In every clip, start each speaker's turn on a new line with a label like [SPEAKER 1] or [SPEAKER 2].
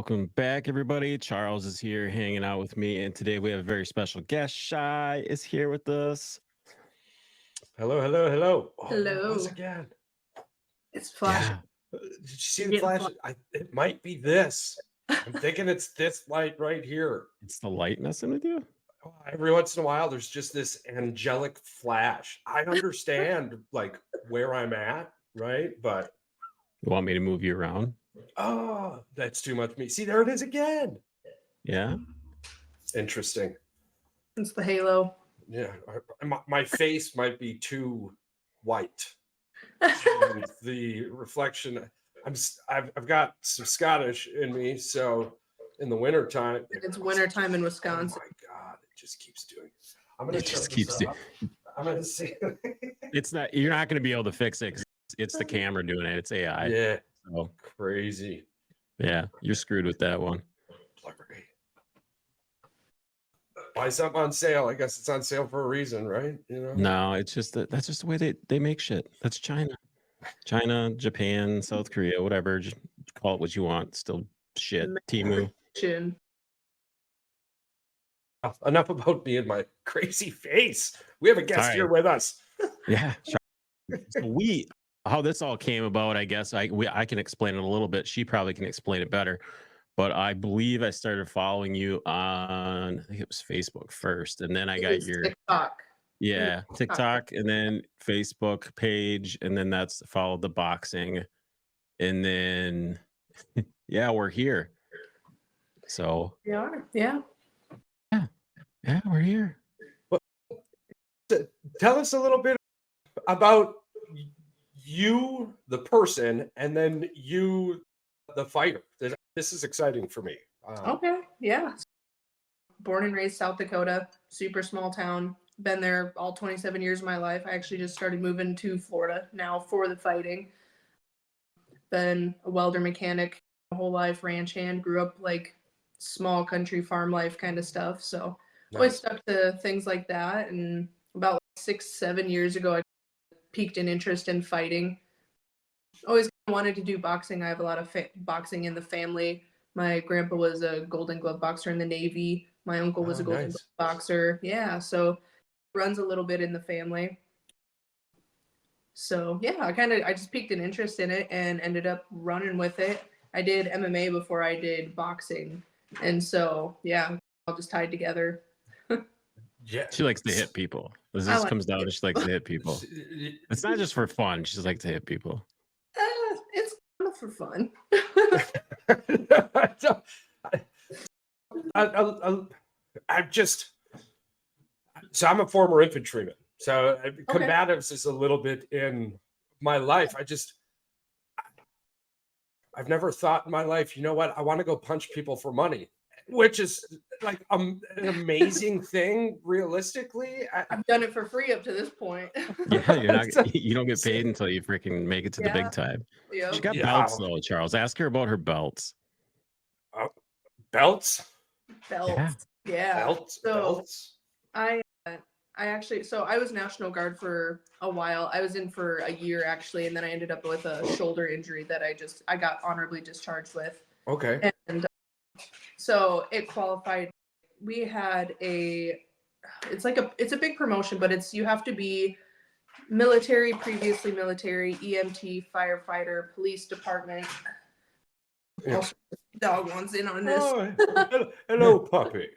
[SPEAKER 1] Welcome back, everybody. Charles is here hanging out with me, and today we have a very special guest. Shy is here with us.
[SPEAKER 2] Hello, hello, hello. Oh,
[SPEAKER 3] Hello.
[SPEAKER 2] once again.
[SPEAKER 3] It's flashing.
[SPEAKER 2] Did you see
[SPEAKER 3] You're
[SPEAKER 2] the
[SPEAKER 3] getting
[SPEAKER 2] flash? It might be this. I'm thinking it's this light right here.
[SPEAKER 1] It's the light messing with you.
[SPEAKER 2] Every once in a while, there's just this angelic flash. I understand like where I'm at, right? But
[SPEAKER 1] You want me to move you around?
[SPEAKER 2] oh, that's too much me. See, there it is again.
[SPEAKER 1] Yeah.
[SPEAKER 2] Interesting.
[SPEAKER 3] It's the halo.
[SPEAKER 2] Yeah, my face might be too white. And the reflection, I've got some Scottish in me, so in the wintertime,
[SPEAKER 3] It's wintertime in Wisconsin.
[SPEAKER 2] Oh my god, it just keeps doing it. I'm gonna
[SPEAKER 1] It just
[SPEAKER 2] shut
[SPEAKER 1] keeps
[SPEAKER 2] this up. I'm gonna see.
[SPEAKER 1] It's not. You're not going to be able to fix it. 'Cause it's the camera doing it. It's AI.
[SPEAKER 2] Yeah,
[SPEAKER 1] So
[SPEAKER 2] crazy.
[SPEAKER 1] yeah, you're screwed with that one.
[SPEAKER 2] Blurry. Buy something on sale. I guess it's on sale for a reason, right? You know.
[SPEAKER 1] No, it's just that's just the way they make shit. That's China, Japan, South Korea, whatever. Just call it what you want. Still shit. Timu.
[SPEAKER 3] Chin.
[SPEAKER 2] Enough about me and my crazy face. We have a guest
[SPEAKER 1] All
[SPEAKER 2] here
[SPEAKER 1] right.
[SPEAKER 2] with us.
[SPEAKER 1] Yeah. So how this all came about, I guess I can explain it a little bit. She probably can explain it better. But I believe I started following you on, I think it was Facebook first, and then I got
[SPEAKER 3] It's
[SPEAKER 1] your
[SPEAKER 3] TikTok.
[SPEAKER 1] TikTok, and then Facebook page, and then that's followed the boxing, and then yeah, we're here. So
[SPEAKER 3] We are. Yeah.
[SPEAKER 1] yeah, we're here.
[SPEAKER 2] Tell us a little bit about you, the person, and then you, the fighter. This is exciting for me.
[SPEAKER 3] Okay. Yeah. Born and raised South Dakota, super small town. Been there all 27 years of my life. I actually just started moving to Florida now for the fighting. Been a welder mechanic my whole life, ranch hand. Grew up like small country farm life kind of stuff. So always
[SPEAKER 2] Nice.
[SPEAKER 3] stuck to things like that. And about 6-7 years ago, I piqued an interest in fighting. Always wanted to do boxing. I have a lot of boxing in the family. My grandpa was a Golden Glove boxer in the Navy. My uncle was
[SPEAKER 2] Oh,
[SPEAKER 3] a Golden
[SPEAKER 2] nice.
[SPEAKER 3] Glove boxer. Yeah, so it runs a little bit in the family. So yeah, I just piqued an interest in it and ended up running with it. I did MMA before I did boxing, and so yeah, all just tied together.
[SPEAKER 2] Yeah.
[SPEAKER 1] She likes to hit people. This
[SPEAKER 3] I
[SPEAKER 1] just
[SPEAKER 3] like
[SPEAKER 1] comes down to she likes to hit people. It's not just for fun. She just likes to hit people.
[SPEAKER 3] It's kind of for fun.
[SPEAKER 2] I'm just so I'm a former infantryman. So combatives is a little bit in my life. I've never thought in my life, you know what? I want to go punch people for money, which is like an amazing thing. Realistically,
[SPEAKER 3] I've done it for free up to this point.
[SPEAKER 1] Yeah, you don't get paid until you freaking make it to the big time.
[SPEAKER 3] Yeah.
[SPEAKER 1] She got
[SPEAKER 2] Yeah.
[SPEAKER 1] belts though, Charles. Ask her about her belts.
[SPEAKER 2] Belts.
[SPEAKER 3] Belts. Yeah.
[SPEAKER 2] Belts.
[SPEAKER 3] So
[SPEAKER 2] Belts.
[SPEAKER 3] I actually, so I was National Guard for a while. I was in for a year actually, and then I ended up with a shoulder injury that I got honorably discharged with.
[SPEAKER 2] Okay.
[SPEAKER 3] And so it qualified. We had it's a big promotion, but you have to be military, previously military, EMT, firefighter, police department.
[SPEAKER 2] Yeah.
[SPEAKER 3] Also, dog wants in on this.
[SPEAKER 2] Oh, hello, puppy.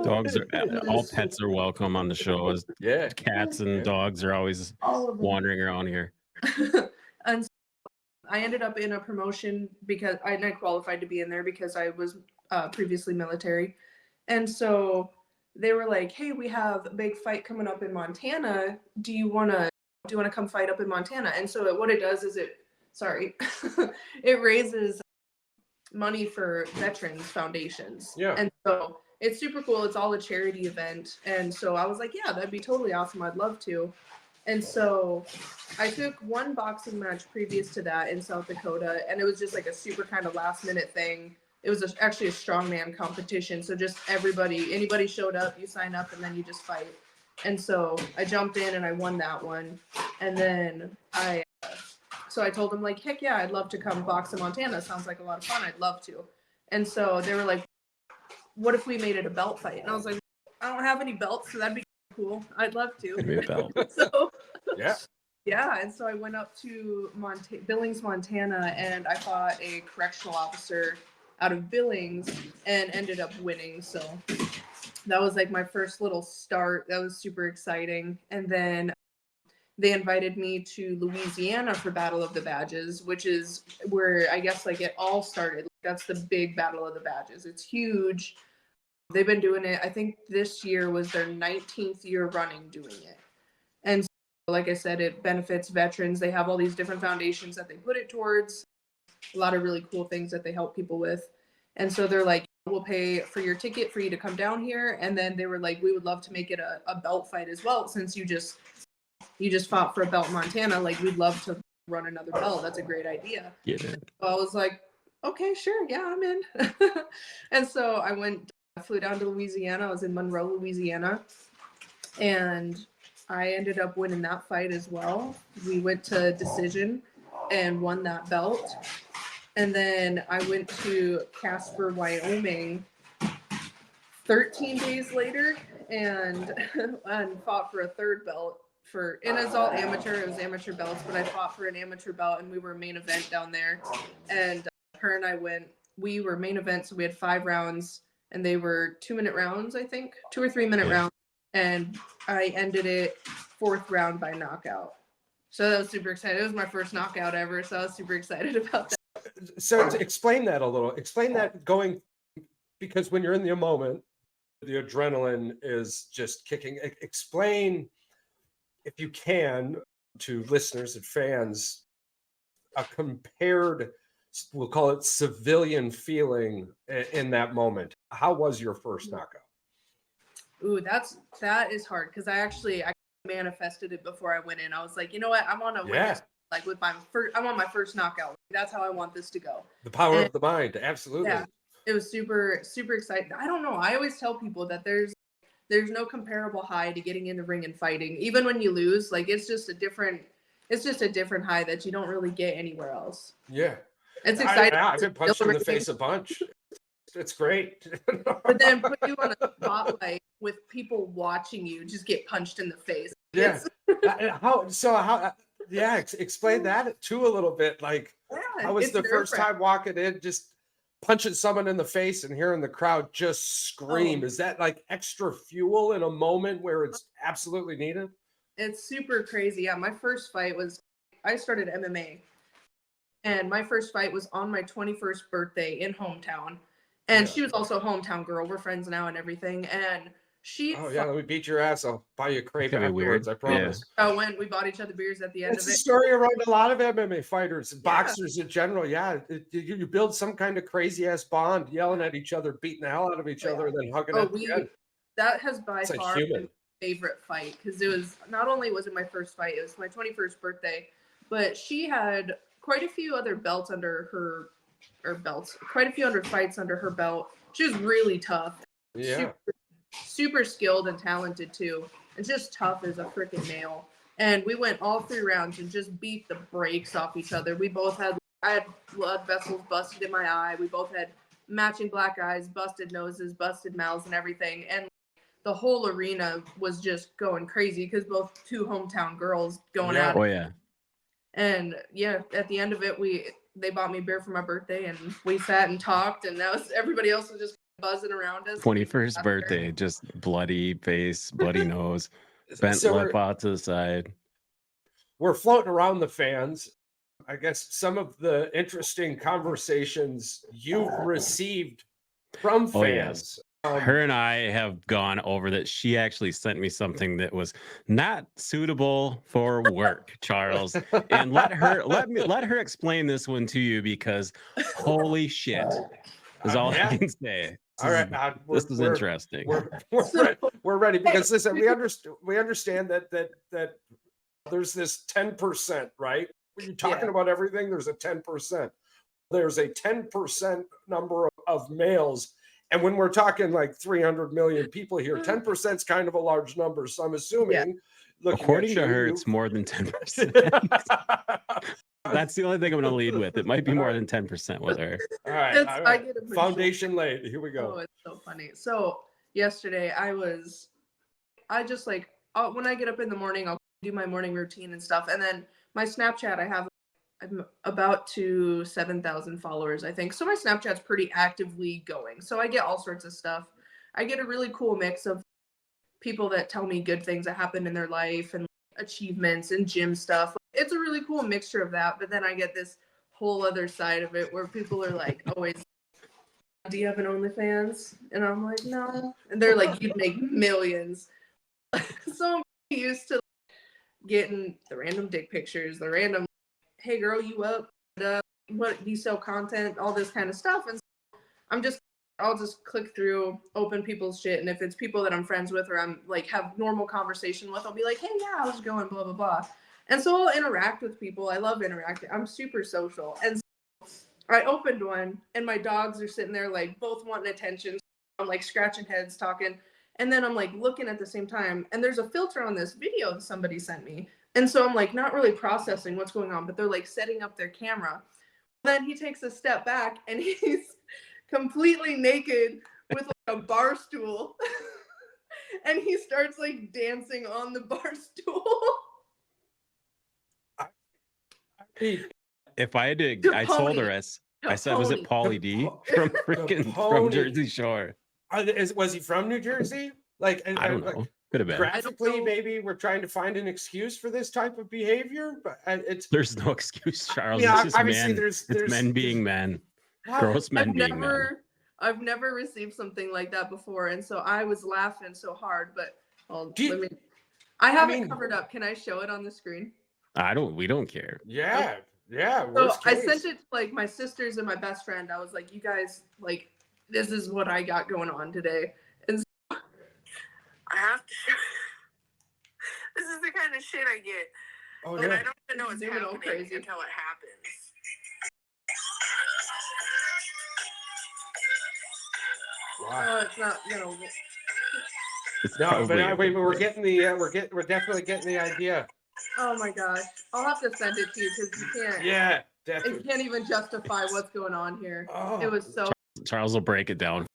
[SPEAKER 1] Dogs are all pets are welcome on the show. As
[SPEAKER 2] Yeah.
[SPEAKER 1] cats and dogs are always
[SPEAKER 3] All of them.
[SPEAKER 1] wandering around here.
[SPEAKER 3] And so I ended up in a promotion because I qualified to be in there because I was previously military. And so they were like, hey, we have a big fight coming up in Montana. Do you want to come fight up in Montana? And so what it does is it raises money for veterans foundations.
[SPEAKER 2] Yeah.
[SPEAKER 3] And so it's super cool. It's all a charity event. And so I was like, yeah, that'd be totally awesome. I'd love to. And so I took one boxing match previous to that in South Dakota, and it was just like a super kind of last minute thing. It was actually a strongman competition. So just anybody showed up, you sign up, and then you just fight. And so I jumped in and I won that one. And then So I told him like, heck yeah, I'd love to come box in Montana. Sounds like a lot of fun. I'd love to. And so they were like, what if we made it a belt fight? And I was like, I don't have any belts, so that'd be cool. I'd love to.
[SPEAKER 1] Give me a belt.
[SPEAKER 3] So
[SPEAKER 2] Yeah.
[SPEAKER 3] yeah, and so I went up to Billings, Montana, and I fought a correctional officer out of Billings and ended up winning. So that was like my first little start. That was super exciting. And then they invited me to Louisiana for Battle of the Badges, which is where I guess like it all started. That's the big Battle of the Badges. It's huge. They've been doing it. I think this year was their 19th year running doing it. And so, like I said, it benefits veterans. They have all these different foundations that they put it towards. A lot of really cool things that they help people with. And so they're like, we'll pay for your ticket for you to come down here. And then they were like, we would love to make it a belt fight as well, since you just fought for a belt in Montana. Like, we'd love to run another belt. That's a great idea.
[SPEAKER 1] Yeah.
[SPEAKER 3] So I was like, okay, sure. Yeah, I'm in. And so I flew down to Louisiana. I was in Monroe, Louisiana. And I ended up winning that fight as well. We went to decision and won that belt. And then I went to Casper, Wyoming 13 days later and fought for a third belt. And it's all amateur. It was amateur belts, but I fought for an amateur belt, and we were main event down there. And her and I we were main event, so we had 5 rounds, and they were 2-minute rounds, I think, 2 or 3 minute rounds. And I ended it 4th round by knockout. So that was super exciting. It was my first knockout ever, so I was super excited about that.
[SPEAKER 2] So explain that a little. Explain that because when you're in the moment, the adrenaline is just kicking. Explain, if you can, to listeners and fans, a compared, we'll call it, civilian feeling in that moment. How was your first knockout?
[SPEAKER 3] Ooh, that is hard, because I manifested it before I went in. I was like, you know what? I'm on a win. Like I'm on my first knockout. That's how I want this to go.
[SPEAKER 2] The power of the mind, absolutely.
[SPEAKER 3] Yeah, it was super, super exciting. I don't know. I always tell people that there's no comparable high to getting in the ring and fighting. Even when you lose, like it's just a different high that you don't really get anywhere else.
[SPEAKER 2] Yeah,
[SPEAKER 3] it's exciting.
[SPEAKER 2] I've been punched in the face a bunch. It's great.
[SPEAKER 3] But then put you on a spotlight with people watching you just get punched in the face.
[SPEAKER 2] Yeah. Explain that too a little bit. Like, how was the first time walking in, just punching someone in the face and hearing the crowd just scream? Is that like extra fuel in a moment where it's absolutely needed?
[SPEAKER 3] It's super crazy. Yeah, my first fight I started MMA, and my first fight was on my 21st birthday in hometown. And she was also a hometown girl. We're friends now and everything. And
[SPEAKER 2] let me beat your ass. I'll buy you a crepe afterwards. I promise.
[SPEAKER 3] Yeah. When we bought each other beers at the end of it.
[SPEAKER 2] It's a story around a lot of MMA fighters and boxers in general. Yeah, you build some kind of crazy ass bond, yelling at each other, beating the hell out of each other, and then hugging at the end.
[SPEAKER 3] That has by far been my favorite fight, because it was not only was it my first fight, it was my 21st birthday, but she had quite a few other belts under her. Quite a few other fights under her belt. She was really tough.
[SPEAKER 2] Yeah.
[SPEAKER 3] Super skilled and talented too. And just tough as a freaking nail. And we went all 3 rounds and just beat the brakes off each other. I had blood vessels busted in my eye. We both had matching black eyes, busted noses, busted mouths, and everything. And the whole arena was just going crazy, because both 2 hometown girls going at it.
[SPEAKER 1] Oh yeah.
[SPEAKER 3] And at the end of it, they bought me beer for my birthday, and we sat and talked, and everybody else was just buzzing around us.
[SPEAKER 1] 21st birthday, just bloody face, bloody nose, bent lip out to the side.
[SPEAKER 2] We're floating around the fans. I guess some of the interesting conversations you've received from fans.
[SPEAKER 1] Her and I have gone over that. She actually sent me something that was not suitable for work, Charles. And let her explain this one to you, because holy shit is all I can say.
[SPEAKER 2] All right,
[SPEAKER 1] this is interesting.
[SPEAKER 2] We're ready, because listen, we understand that there's this 10%, right? When you're talking about everything, there's a 10%. There's a 10% number of males. And when we're talking like 300 million people here, 10% is kind of a large number. So I'm assuming,
[SPEAKER 1] according to her, it's more than 10%. That's the only thing I'm going to lead with. It might be more than 10% with her.
[SPEAKER 2] All right.
[SPEAKER 3] It's,
[SPEAKER 2] All
[SPEAKER 3] I
[SPEAKER 2] right.
[SPEAKER 3] get it.
[SPEAKER 2] Foundation laid. Here we
[SPEAKER 3] Oh,
[SPEAKER 2] go.
[SPEAKER 3] it's so funny. So yesterday I just like, when I get up in the morning, I'll do my morning routine and stuff. And then my Snapchat, I'm about to 7,000 followers, I think. So my Snapchat's pretty actively going. So I get all sorts of stuff. I get a really cool mix of people that tell me good things that happened in their life and achievements and gym stuff. It's a really cool mixture of that. But then I get this whole other side of it where people are like, always, do you have an OnlyFans? And I'm like, no. And they're like, you'd make millions. So I'm used to getting the random dick pictures, the random, hey girl, you up? What, do you sell content? All this kind of stuff. And so I'll just click through, open people's shit. And if it's people that I'm friends with or I'm like have normal conversation with, I'll be like, hey, yeah, how's it going? Blah, blah, blah. And so I'll interact with people. I love interacting. I'm super social. And so I opened one and my dogs are sitting there like both wanting attention. I'm like scratching heads, talking. And then I'm like looking at the same time. And there's a filter on this video that somebody sent me. And so I'm like not really processing what's going on, but they're like setting up their camera. Then he takes a step back and he's completely naked with like a bar stool. And he starts like dancing on the bar stool.
[SPEAKER 1] If I had to, I told her, I said, was it Pauly D from from Jersey Shore?
[SPEAKER 2] Was he from New Jersey? Like,
[SPEAKER 1] I don't know. Could have been.
[SPEAKER 2] Graphically, maybe we're trying to find an excuse for this type of behavior, but
[SPEAKER 1] there's no excuse, Charles.
[SPEAKER 2] Yeah,
[SPEAKER 1] it's just
[SPEAKER 2] obviously
[SPEAKER 1] men. It's men being men. Gross men being men.
[SPEAKER 3] I've never received something like that before, and so I was laughing so hard. But I have it covered up. Can I show it on the screen?
[SPEAKER 1] We don't care.
[SPEAKER 2] Yeah, yeah.
[SPEAKER 3] So I sent it to like my sisters and my best friend. I was like, you guys, like, this is what I got going on today. And so I have to show. This is the kind of shit I get.
[SPEAKER 2] Oh,
[SPEAKER 3] and I don't even know what's happening crazy until it happens.
[SPEAKER 2] Wow.
[SPEAKER 3] It's not,
[SPEAKER 2] No, but we're definitely getting the idea.
[SPEAKER 3] Oh my gosh, I'll have to send it to you because you can't.
[SPEAKER 2] Yeah, definitely.
[SPEAKER 3] You can't even justify what's going on here.
[SPEAKER 2] Oh.
[SPEAKER 3] It was so.
[SPEAKER 1] Charles will break it down.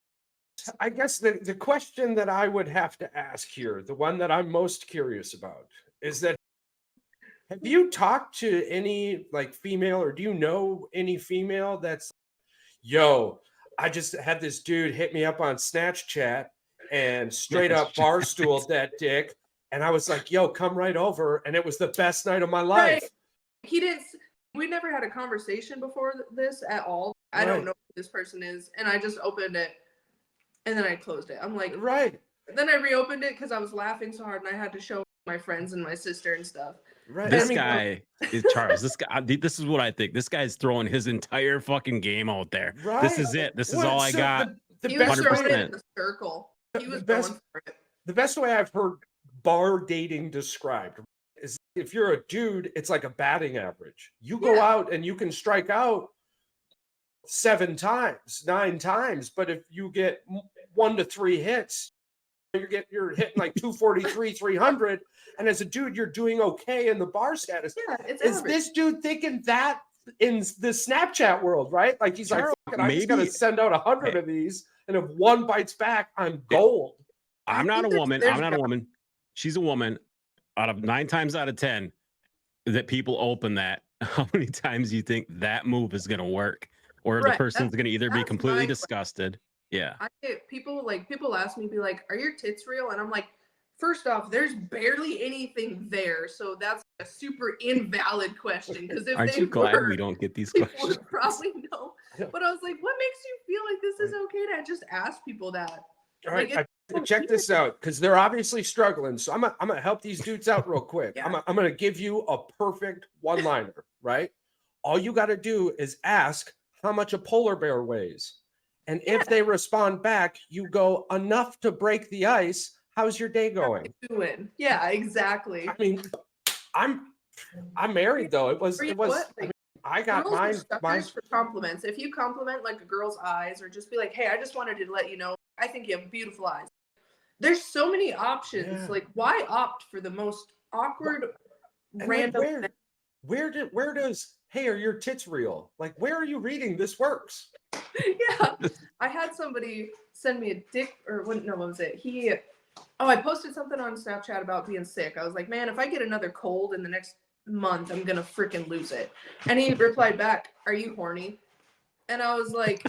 [SPEAKER 2] I guess the question that I would have to ask here, the one that I'm most curious about, is that have you talked to any like female, or do you know any female that's, yo, I just had this dude hit me up on Snapchat and straight up barstool that dick, and I was like, yo, come right over, and it was the best night of my life.
[SPEAKER 3] Right. We never had a conversation before this at all. I don't know who this person is, and I just opened it, and then I closed it. I'm like,
[SPEAKER 2] right.
[SPEAKER 3] Then I reopened it because I was laughing so hard, and I had to show my friends and my sister and stuff.
[SPEAKER 2] Right.
[SPEAKER 1] This guy is Charles. This guy. This is what I think. This guy's throwing his entire fucking game out there.
[SPEAKER 2] Right.
[SPEAKER 1] This is it. This is all I got.
[SPEAKER 3] He was throwing it in the circle. He was going for it.
[SPEAKER 2] The best way I've heard bar dating described is if you're a dude, it's like a batting average. You go out and you can strike out 7 times, 9 times, but if you get 1 to 3 hits, you're hitting like 243, 300, and as a dude, you're doing okay in the bar status.
[SPEAKER 3] Yeah, it's
[SPEAKER 2] is
[SPEAKER 3] average.
[SPEAKER 2] this dude thinking that in the Snapchat world, right? Like he's like, I just gotta send out 100 of these, and if one bites back, I'm gold.
[SPEAKER 1] I'm not a woman. I'm not a woman. She's a woman. Out of 9 times out of 10 that people open that, how many times do you think that move is gonna work? Or the person's gonna either be completely disgusted. Yeah.
[SPEAKER 3] People ask me, be like, are your tits real? And I'm like, first off, there's barely anything there. So that's a super invalid question. Because if
[SPEAKER 1] Aren't you glad we don't get these questions?
[SPEAKER 3] Would probably know. But I was like, what makes you feel like this is okay to just ask people that?
[SPEAKER 2] All right, check this out, because they're obviously struggling. So I'm gonna help these dudes out real quick.
[SPEAKER 3] Yeah.
[SPEAKER 2] I'm gonna give you a perfect one-liner, right? All you got to do is ask how much a polar bear weighs. And if they respond back, you go, enough to break the ice. How's your day going?
[SPEAKER 3] Yeah, exactly.
[SPEAKER 2] I mean, I'm married though. I got mine
[SPEAKER 3] for compliments. If you compliment like a girl's eyes, or just be like, hey, I just wanted to let you know, I think you have beautiful eyes. There's so many options.
[SPEAKER 2] Yeah.
[SPEAKER 3] Like, why opt for the most awkward, random?
[SPEAKER 2] where does, hey, are your tits real? Like, where are you reading this works?
[SPEAKER 3] Yeah, I had somebody send me a dick, or what was it? I posted something on Snapchat about being sick. I was like, man, if I get another cold in the next month, I'm gonna freaking lose it. And he replied back, are you horny? And I was like,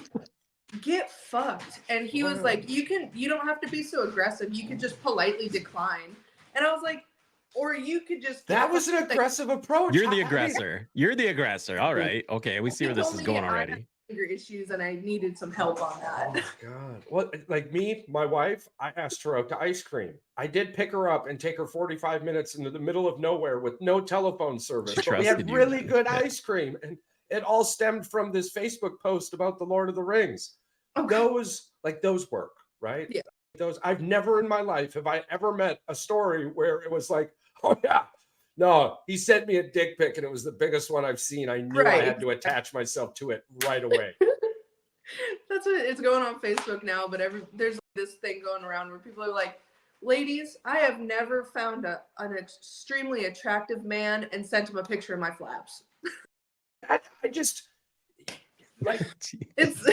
[SPEAKER 3] get fucked. And he was like, you don't have to be so aggressive. You could just politely decline. And I was like, or you could just.
[SPEAKER 2] That was an aggressive approach.
[SPEAKER 1] You're the aggressor. You're the aggressor. All right. Okay. We see where this is going already.
[SPEAKER 3] I had anger issues and I needed some help on that.
[SPEAKER 2] Oh my God. Well, like me, my wife, I asked her out to ice cream. I did pick her up and take her 45 minutes into the middle of nowhere with no telephone service. But we had really good ice cream. And it all stemmed from this Facebook post about the Lord of the Rings. Okay. Those work, right?
[SPEAKER 3] Yeah.
[SPEAKER 2] I've never in my life have I ever met a story where it was like, oh yeah, no, he sent me a dick pic and it was the biggest one I've seen. I knew I had to attach myself to it right away.
[SPEAKER 3] That's what it's going on Facebook now, but there's this thing going around where people are like, ladies, I have never found an extremely attractive man and sent him a picture of my flaps.
[SPEAKER 2] I just like it's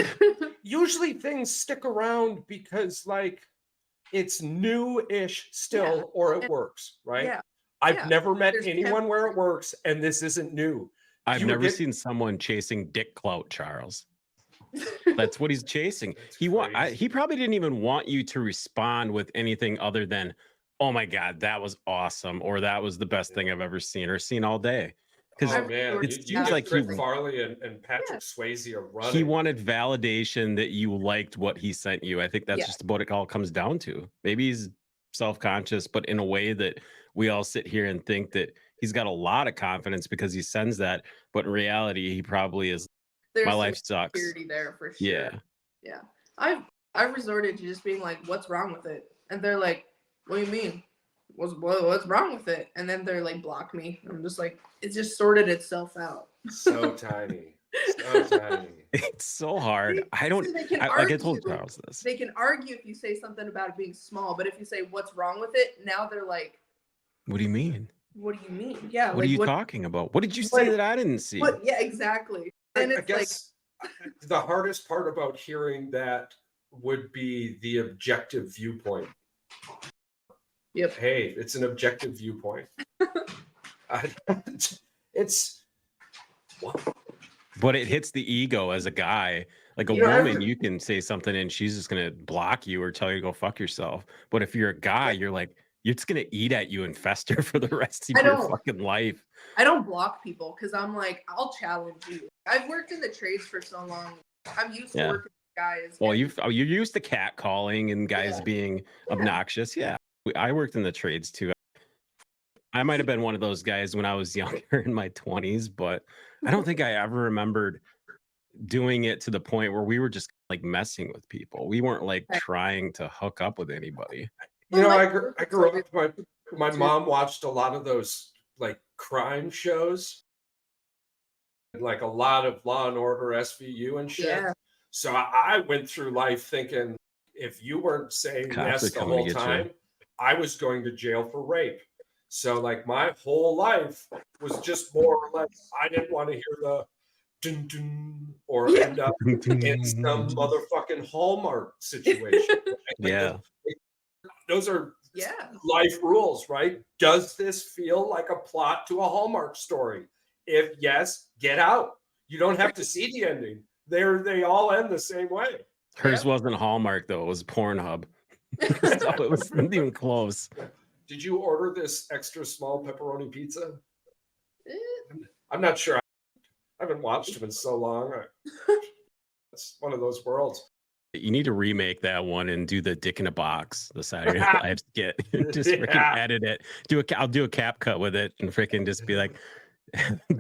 [SPEAKER 2] usually things stick around because like it's new-ish still, or it works, right?
[SPEAKER 3] Yeah.
[SPEAKER 2] I've never met anyone where it works, and this isn't new.
[SPEAKER 1] I've never seen someone chasing dick clout, Charles. That's what he's chasing. He probably didn't even want you to respond with anything other than, "Oh my God, that was awesome," or "That was the best thing I've ever seen or seen all day." Because
[SPEAKER 2] it seems like Chris Farley and Patrick Swayze are running.
[SPEAKER 1] He wanted validation that you liked what he sent you. I think that's just what it all comes down to. Maybe he's self-conscious, but in a way that we all sit here and think that he's got a lot of confidence because he sends that. But in reality, he probably is. My life sucks.
[SPEAKER 3] Security there for sure.
[SPEAKER 1] Yeah.
[SPEAKER 3] I've resorted to just being like, "What's wrong with it?" And they're like, "What do you mean? What's wrong with it?" And then they're like, block me. I'm just like, it just sorted itself out.
[SPEAKER 2] So tiny.
[SPEAKER 1] It's so hard. I told Charles this.
[SPEAKER 3] They can argue if you say something about it being small, but if you say what's wrong with it, now they're like,
[SPEAKER 1] what do you mean?
[SPEAKER 3] What do you mean? Yeah.
[SPEAKER 1] What are you talking about? What did you say that I didn't see?
[SPEAKER 3] Yeah, exactly. And
[SPEAKER 2] I guess the hardest part about hearing that would be the objective viewpoint.
[SPEAKER 3] Yep.
[SPEAKER 2] Hey, it's an objective viewpoint.
[SPEAKER 1] But it hits the ego as a guy. Like a woman, you can say something and she's just gonna block you or tell you to go fuck yourself. But if you're a guy, you're like, you're just gonna eat at you and fester for the rest of your fucking life.
[SPEAKER 3] I don't block people because I'm like, I'll challenge you. I've worked in the trades for so long. I'm used to working with guys.
[SPEAKER 1] Well, you're used to cat calling and guys being obnoxious. Yeah. I worked in the trades too. I might have been one of those guys when I was younger in my 20s, but I don't think I ever remembered doing it to the point where we were just like messing with people. We weren't like trying to hook up with anybody.
[SPEAKER 2] You know, I grew up, my mom watched a lot of those like crime shows, like a lot of Law and Order, SVU and shit. Yeah. So I went through life thinking if you weren't saying yes the whole time, I was going to jail for rape. So like my whole life was just more or less, I didn't want to hear the dun dun or end up in some motherfucking Hallmark situation. Right? Those are life rules, right? Does this feel like a plot to a Hallmark story? If yes, get out. You don't have to see the ending. They all end the same way.
[SPEAKER 1] Hers wasn't Hallmark though; it was Pornhub. So it wasn't even close.
[SPEAKER 2] Did you order this extra small pepperoni pizza? I'm not sure. I haven't watched them in so long. It's one of those worlds.
[SPEAKER 1] You need to remake that one and do the Dick in a Box, the Saturday Night Live skit. Just freaking edit it. I'll do a cap cut with it and freaking just be like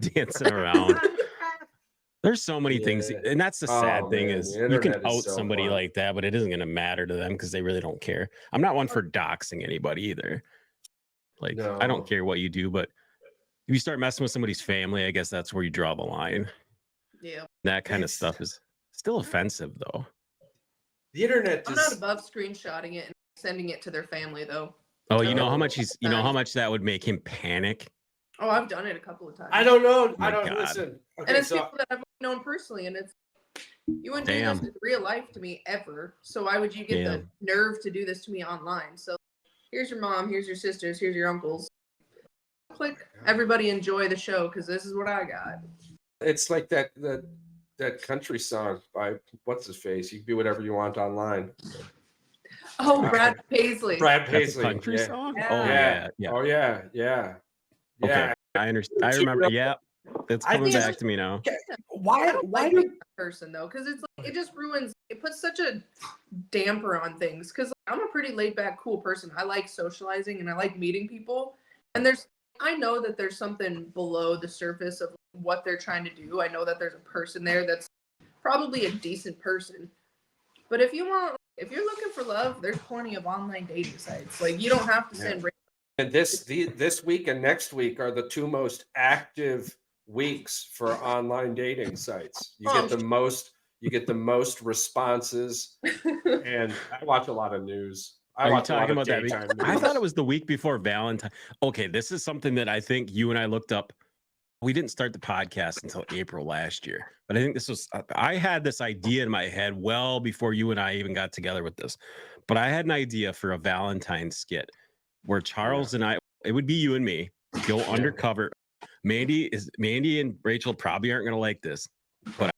[SPEAKER 1] dancing around. There's so many things, and that's the sad thing is you can out somebody like that, but it isn't going to matter to them because they really don't care. I'm not one for doxing anybody either. Like I don't care what you do, but if you start messing with somebody's family, I guess that's where you draw the line.
[SPEAKER 3] Yeah,
[SPEAKER 1] that kind of stuff is still offensive, though.
[SPEAKER 2] The internet.
[SPEAKER 3] I'm not above screenshotting it and sending it to their family, though.
[SPEAKER 1] Oh, you know how much how much that would make him panic.
[SPEAKER 3] Oh, I've done it a couple of times.
[SPEAKER 2] I don't know.
[SPEAKER 1] My
[SPEAKER 2] I don't
[SPEAKER 1] God.
[SPEAKER 2] listen. Okay,
[SPEAKER 3] And it's
[SPEAKER 2] so
[SPEAKER 3] people that I've known personally, and it's you wouldn't do
[SPEAKER 1] Damn.
[SPEAKER 3] this in real life to me ever. So why would you get the nerve to do this to me online? So here's your mom, here's your sisters, here's your uncles. Click. Everybody enjoy the show because this is what I got.
[SPEAKER 2] it's like that country song by what's his face. You can do whatever you want online.
[SPEAKER 3] Oh, Brad Paisley.
[SPEAKER 2] Brad
[SPEAKER 1] That's a
[SPEAKER 2] Paisley.
[SPEAKER 1] country
[SPEAKER 2] Yeah.
[SPEAKER 1] song?
[SPEAKER 3] Yeah.
[SPEAKER 1] Oh yeah.
[SPEAKER 2] Oh yeah. Yeah.
[SPEAKER 1] Okay.
[SPEAKER 2] Yeah.
[SPEAKER 1] I understand. I remember. Yeah. It's
[SPEAKER 2] I
[SPEAKER 1] coming
[SPEAKER 2] think-
[SPEAKER 1] back to me now.
[SPEAKER 2] Why?
[SPEAKER 3] I don't
[SPEAKER 2] Why
[SPEAKER 3] like
[SPEAKER 2] do?
[SPEAKER 3] being that person though, because it's like it just ruins. It puts such a damper on things. Because I'm a pretty laid back, cool person. I like socializing and I like meeting people. And I know that there's something below the surface of what they're trying to do. I know that there's a person there that's probably a decent person. But if you're looking for love, there's plenty of online dating sites. Like you don't have to send.
[SPEAKER 2] And this week and next week are the two most active weeks for online dating sites. You get the most responses, and I watch a lot of news.
[SPEAKER 1] Are you talking about that week? I thought it was the week before Valentine. Okay, this is something that I think you and I looked up. We didn't start the podcast until April last year, but I think I had this idea in my head well before you and I even got together with this. But I had an idea for a Valentine skit where Charles and I, it would be you and me, go undercover. Mandy and Rachel probably aren't going to like this, but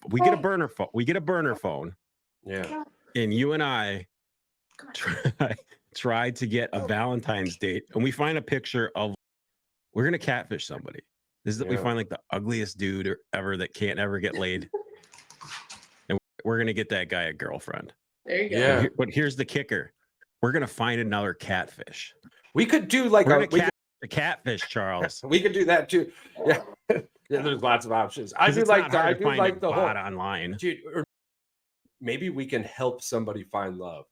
[SPEAKER 1] we get a burner phone. We get a burner phone.
[SPEAKER 2] Yeah.
[SPEAKER 1] And you and I try to get a Valentine's date, and we find a picture of, we're going to catfish somebody. This is that we find like the ugliest dude ever that can't ever get laid. And we're going to get that guy a girlfriend.
[SPEAKER 3] There you go.
[SPEAKER 2] Yeah.
[SPEAKER 1] But here's the kicker. We're going to find another catfish.
[SPEAKER 2] We could do like
[SPEAKER 1] a catfish, Charles.
[SPEAKER 2] We could do that too. Yeah. Yeah, there's lots of options. I do like the whole
[SPEAKER 1] online.
[SPEAKER 2] Dude, or maybe we can help somebody find love.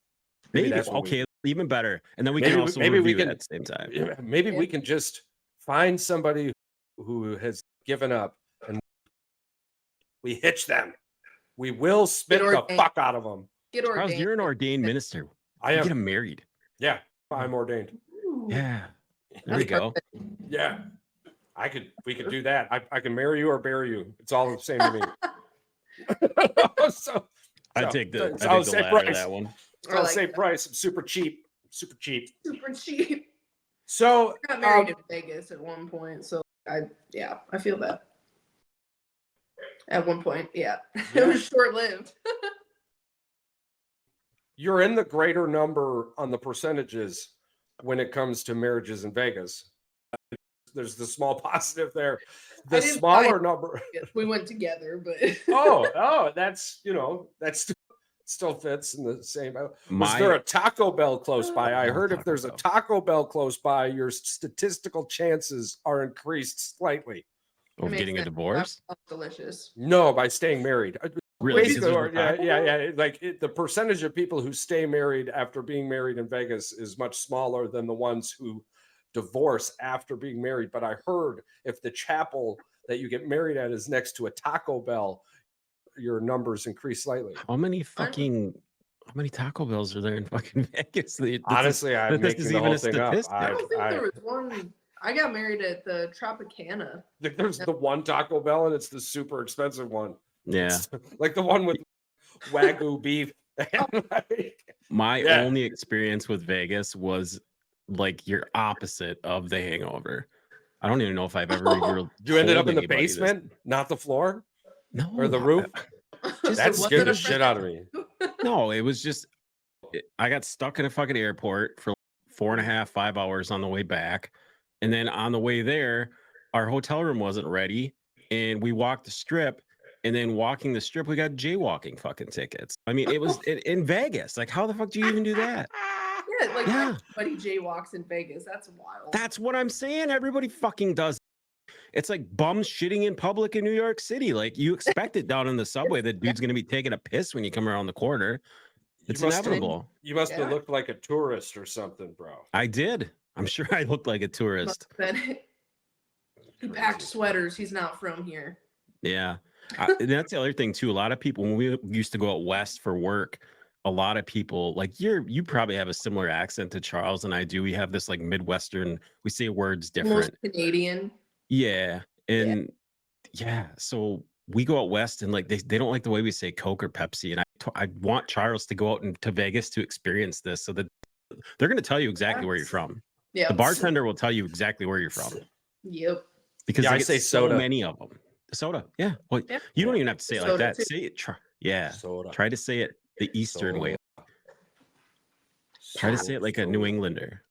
[SPEAKER 1] Maybe okay, even better. And then we can also review it at the same time.
[SPEAKER 2] Maybe we can just find somebody who has given up and we hitch them. We will spit the fuck out of them.
[SPEAKER 1] Charles, you're an ordained minister.
[SPEAKER 2] I am.
[SPEAKER 1] Get him married.
[SPEAKER 2] Yeah, I'm ordained.
[SPEAKER 1] Yeah. There we go.
[SPEAKER 2] Yeah. We could do that. I can marry you or bury you. It's all the same to me.
[SPEAKER 1] I take the latter of that one.
[SPEAKER 2] It's all the same price. I'm super cheap. Super cheap.
[SPEAKER 3] Super cheap.
[SPEAKER 2] So
[SPEAKER 3] I got married in Vegas at one point, so I feel that. At one point, yeah. It was short-lived.
[SPEAKER 2] You're in the greater number on the percentages when it comes to marriages in Vegas. There's the small positive there. The smaller number.
[SPEAKER 3] We went together, but
[SPEAKER 2] that's still fits in the same. Was there a Taco Bell close by? I heard if there's a Taco Bell close by, your statistical chances are increased slightly.
[SPEAKER 1] Of getting a divorce?
[SPEAKER 3] Delicious.
[SPEAKER 2] No, by staying married.
[SPEAKER 1] Really?
[SPEAKER 2] Yeah. Like the percentage of people who stay married after being married in Vegas is much smaller than the ones who divorce after being married. But I heard if the chapel that you get married at is next to a Taco Bell, your numbers increase slightly.
[SPEAKER 1] How many Taco Bells are there in fucking Vegas?
[SPEAKER 2] Honestly, I'm making the whole thing up.
[SPEAKER 3] I don't think there was one. I got married at the Tropicana.
[SPEAKER 2] There's the one Taco Bell, and it's the super expensive one.
[SPEAKER 1] Yeah.
[SPEAKER 2] Like the one with Wagyu beef.
[SPEAKER 1] My only experience with Vegas was like your opposite of The Hangover. I don't even know if I've ever
[SPEAKER 2] You ended up in the basement, not the floor?
[SPEAKER 1] No.
[SPEAKER 2] Or the roof? That scared the shit out of me.
[SPEAKER 1] No, it was just I got stuck in a fucking airport for 4.5, 5 hours on the way back. And then on the way there, our hotel room wasn't ready. And we walked the strip. And then walking the strip, we got jaywalking fucking tickets. I mean, it was in Vegas. Like, how the fuck do you even do that?
[SPEAKER 3] Everybody jaywalks in Vegas. That's wild.
[SPEAKER 1] That's what I'm saying. Everybody fucking does. It's like bums shitting in public in New York City. Like, you expect it down in the subway that dude's going to be taking a piss when you come around the corner. It's inevitable.
[SPEAKER 2] You must have looked like a tourist or something, bro.
[SPEAKER 1] I did. I'm sure I looked like a tourist.
[SPEAKER 3] He packed sweaters. He's not from here.
[SPEAKER 1] Yeah. And that's the other thing too. A lot of people, when we used to go out west for work, a lot of people like you probably have a similar accent to Charles and I do. We have this like Midwestern, we say words
[SPEAKER 3] Most
[SPEAKER 1] different.
[SPEAKER 3] Canadian.
[SPEAKER 1] Yeah.
[SPEAKER 3] Yeah.
[SPEAKER 1] And yeah, so we go out west and like they don't like the way we say Coke or Pepsi. And I want Charles to go out to Vegas to experience this so that they're going to tell you exactly where you're from.
[SPEAKER 3] Yeah.
[SPEAKER 1] The bartender will tell you exactly where you're from
[SPEAKER 3] Yep.
[SPEAKER 1] because
[SPEAKER 2] Yeah,
[SPEAKER 1] they
[SPEAKER 2] I
[SPEAKER 1] get
[SPEAKER 2] say
[SPEAKER 1] so
[SPEAKER 2] soda.
[SPEAKER 1] many of them. Soda. Yeah. Well,
[SPEAKER 3] Yeah.
[SPEAKER 1] you don't even have to say it like
[SPEAKER 3] Soda
[SPEAKER 1] that.
[SPEAKER 3] too.
[SPEAKER 1] Say it. Yeah.
[SPEAKER 2] Soda.
[SPEAKER 1] Try to say it the Eastern way. Try to say it like a New Englander.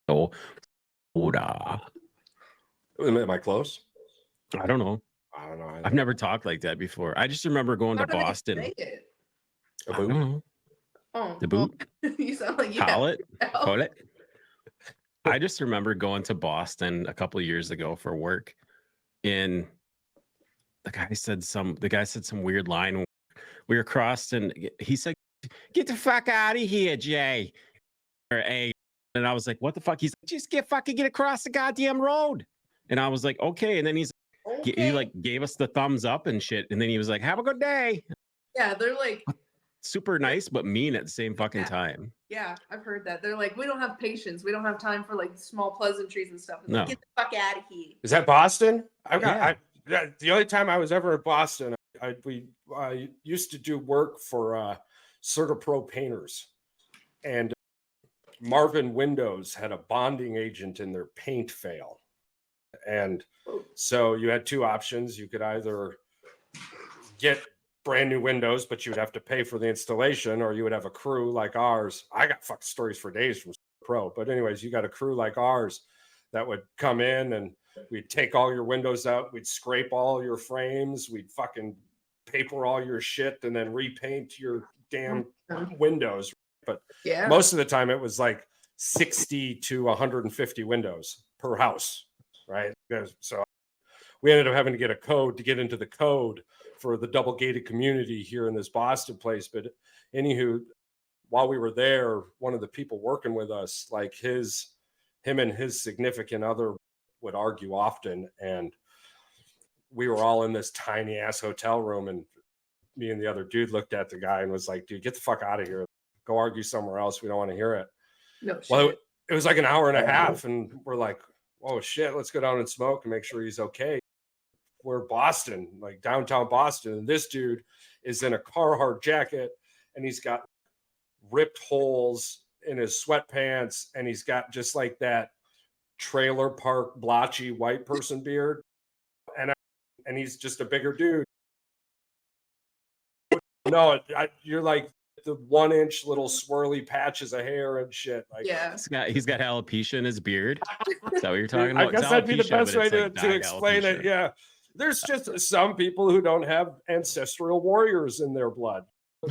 [SPEAKER 1] So, soda.
[SPEAKER 2] Am I close?
[SPEAKER 1] I don't know.
[SPEAKER 2] I don't know.
[SPEAKER 1] I've never talked like that before. I just remember going
[SPEAKER 3] How
[SPEAKER 1] to
[SPEAKER 3] do they
[SPEAKER 1] Boston.
[SPEAKER 3] say it?
[SPEAKER 2] A
[SPEAKER 1] I don't
[SPEAKER 2] boot?
[SPEAKER 1] know.
[SPEAKER 3] Oh,
[SPEAKER 1] The boot?
[SPEAKER 3] you sound like
[SPEAKER 1] Call it.
[SPEAKER 3] yeah.
[SPEAKER 1] Call it. I just remember going to Boston a couple of years ago for work, and the guy said some weird line. We were crossed, and he said, "Get the fuck out of here, Jay." Or A. And I was like, "What the fuck?" He's like, "Just get across the goddamn road." And I was like, "Okay." And then he
[SPEAKER 3] Okay.
[SPEAKER 1] like gave us the thumbs up and shit. And then he was like, "Have a good day."
[SPEAKER 3] Yeah, they're like,
[SPEAKER 1] Super nice, but mean at the same fucking time.
[SPEAKER 3] yeah, I've heard that. They're like, we don't have patience. We don't have time for like small pleasantries and stuff. It's
[SPEAKER 1] No.
[SPEAKER 3] like, get the fuck out of here.
[SPEAKER 2] Is that Boston? The only time I was ever in Boston, I used to do work for Certapro Painters, and Marvin Windows had a bonding agent in their paint fail, and so you had two options. You could either get brand new windows, but you would have to pay for the installation, or you would have a crew like ours. I got fucking stories for days from Pro, but anyways, you got a crew like ours that would come in and we'd take all your windows out, we'd scrape all your frames, we'd fucking paper all your shit, and then repaint your damn windows. But
[SPEAKER 3] Yeah.
[SPEAKER 2] most of the time it was like 60 to 150 windows per house, right? So we ended up having to get a code to get into the code for the double gated community here in this Boston place. But anywho, while we were there, one of the people working with us, like him and his significant other would argue often. And we were all in this tiny ass hotel room. And me and the other dude looked at the guy and was like, dude, get the fuck out of here. Go argue somewhere else. We don't want to hear it.
[SPEAKER 3] No shit.
[SPEAKER 2] Well, it was like an hour and a half. And we're like, oh shit, let's go down and smoke and make sure he's okay. We're Boston, like downtown Boston. And this dude is in a Carhartt jacket and he's got ripped holes in his sweatpants. And he's got just like that trailer park blotchy white person beard. And he's just a bigger dude. No, you're like the 1 inch little swirly patches of hair and shit. Like,
[SPEAKER 3] yeah.
[SPEAKER 1] He's got alopecia in his beard. Is that what you're talking about?
[SPEAKER 2] I guess
[SPEAKER 1] It's
[SPEAKER 2] that'd be the
[SPEAKER 1] alopecia,
[SPEAKER 2] best
[SPEAKER 1] but
[SPEAKER 2] way
[SPEAKER 1] it's like
[SPEAKER 2] to
[SPEAKER 1] dyed
[SPEAKER 2] explain it.
[SPEAKER 1] alopecia.
[SPEAKER 2] Yeah. There's just some people who don't have ancestral warriors in their blood.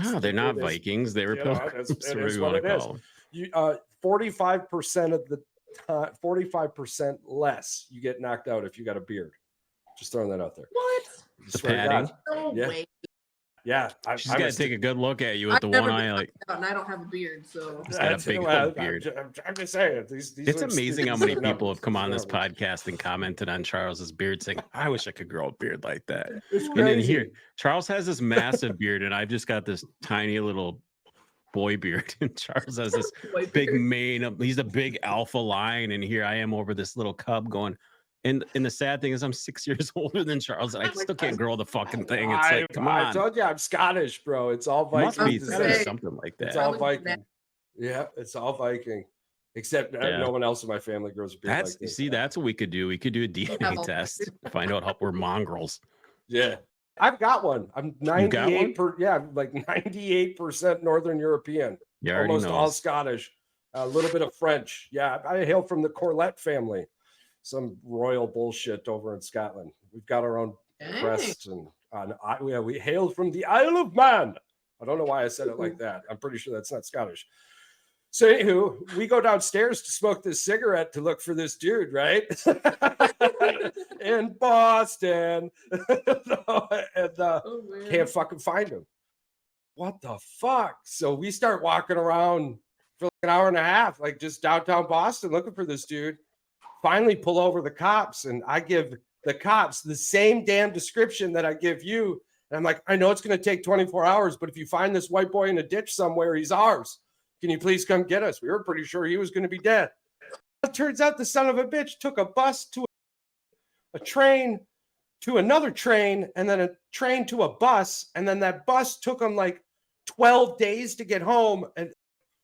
[SPEAKER 1] No, they're not Vikings. They were pilgrims.
[SPEAKER 2] It
[SPEAKER 1] Whatever
[SPEAKER 2] is
[SPEAKER 1] you
[SPEAKER 2] what
[SPEAKER 1] want
[SPEAKER 2] it
[SPEAKER 1] to
[SPEAKER 2] is.
[SPEAKER 1] call them.
[SPEAKER 2] You 45% of the time, 45% less you get knocked out if you got a beard. Just throwing that out there.
[SPEAKER 3] What?
[SPEAKER 1] The
[SPEAKER 2] Swear to
[SPEAKER 1] padding.
[SPEAKER 2] God.
[SPEAKER 3] No
[SPEAKER 2] Yeah.
[SPEAKER 3] way.
[SPEAKER 2] Yeah.
[SPEAKER 1] She's got to take a good look at you with
[SPEAKER 3] I've
[SPEAKER 1] the
[SPEAKER 3] never
[SPEAKER 1] one
[SPEAKER 3] been
[SPEAKER 1] eye. Like,
[SPEAKER 3] out, and I don't have a beard, so
[SPEAKER 1] he's got a big old beard.
[SPEAKER 2] I'm just saying. These
[SPEAKER 1] It's
[SPEAKER 2] are
[SPEAKER 1] amazing how
[SPEAKER 2] these
[SPEAKER 1] many
[SPEAKER 2] are
[SPEAKER 1] people
[SPEAKER 2] numbers.
[SPEAKER 1] have come on
[SPEAKER 2] These
[SPEAKER 1] this
[SPEAKER 2] are numbers.
[SPEAKER 1] podcast and commented on Charles's beard, saying, "I wish I could grow a beard like that."
[SPEAKER 2] It's
[SPEAKER 1] And then
[SPEAKER 2] crazy.
[SPEAKER 1] here, Charles has this massive beard, and I've just got this tiny little boy beard. And Charles has this
[SPEAKER 3] Boy
[SPEAKER 1] big
[SPEAKER 3] beard.
[SPEAKER 1] mane. He's a big alpha lion, and here I am over this little cub going. And the sad thing is, I'm 6 years older than Charles, and I still can't grow the fucking thing. It's like, come
[SPEAKER 2] I
[SPEAKER 1] on,
[SPEAKER 2] told you I'm Scottish, bro. It's all
[SPEAKER 1] it must
[SPEAKER 2] Viking.
[SPEAKER 1] be. It's gotta be
[SPEAKER 3] Hey.
[SPEAKER 1] something like
[SPEAKER 2] It's
[SPEAKER 1] that.
[SPEAKER 2] all
[SPEAKER 3] Probably
[SPEAKER 2] Viking. Yeah, it's all Viking. Except
[SPEAKER 1] Yeah.
[SPEAKER 2] no one else in my family grows a beard
[SPEAKER 1] That's
[SPEAKER 2] like this.
[SPEAKER 1] that's what we could do. We could do a DNA
[SPEAKER 3] all
[SPEAKER 1] test, find out how we're mongrels.
[SPEAKER 2] Yeah. I've got one. I'm
[SPEAKER 1] You got
[SPEAKER 2] 98 like 98% Northern European.
[SPEAKER 1] You already
[SPEAKER 2] Almost
[SPEAKER 1] know.
[SPEAKER 2] all Scottish. A little bit of French. Yeah, I hail from the Corlett family. Some royal bullshit over in Scotland. We've got our own
[SPEAKER 3] Dang.
[SPEAKER 2] crest, and we hailed from the Isle of Man. I don't know why I said it like that. I'm pretty sure that's not Scottish. So anywho, we go downstairs to smoke this cigarette to look for this dude, right? In Boston. And
[SPEAKER 3] Oh, man.
[SPEAKER 2] can't fucking find him. What the fuck? So we start walking around for like an hour and a half, like just downtown Boston looking for this dude. Finally pull over the cops, and I give the cops the same damn description that I give you. And I'm like, I know it's going to take 24 hours, but if you find this white boy in a ditch somewhere, he's ours. Can you please come get us? We were pretty sure he was going to be dead. It turns out the son of a bitch took a bus to a train to another train, and then a train to a bus, and then that bus took him like 12 days to get home. And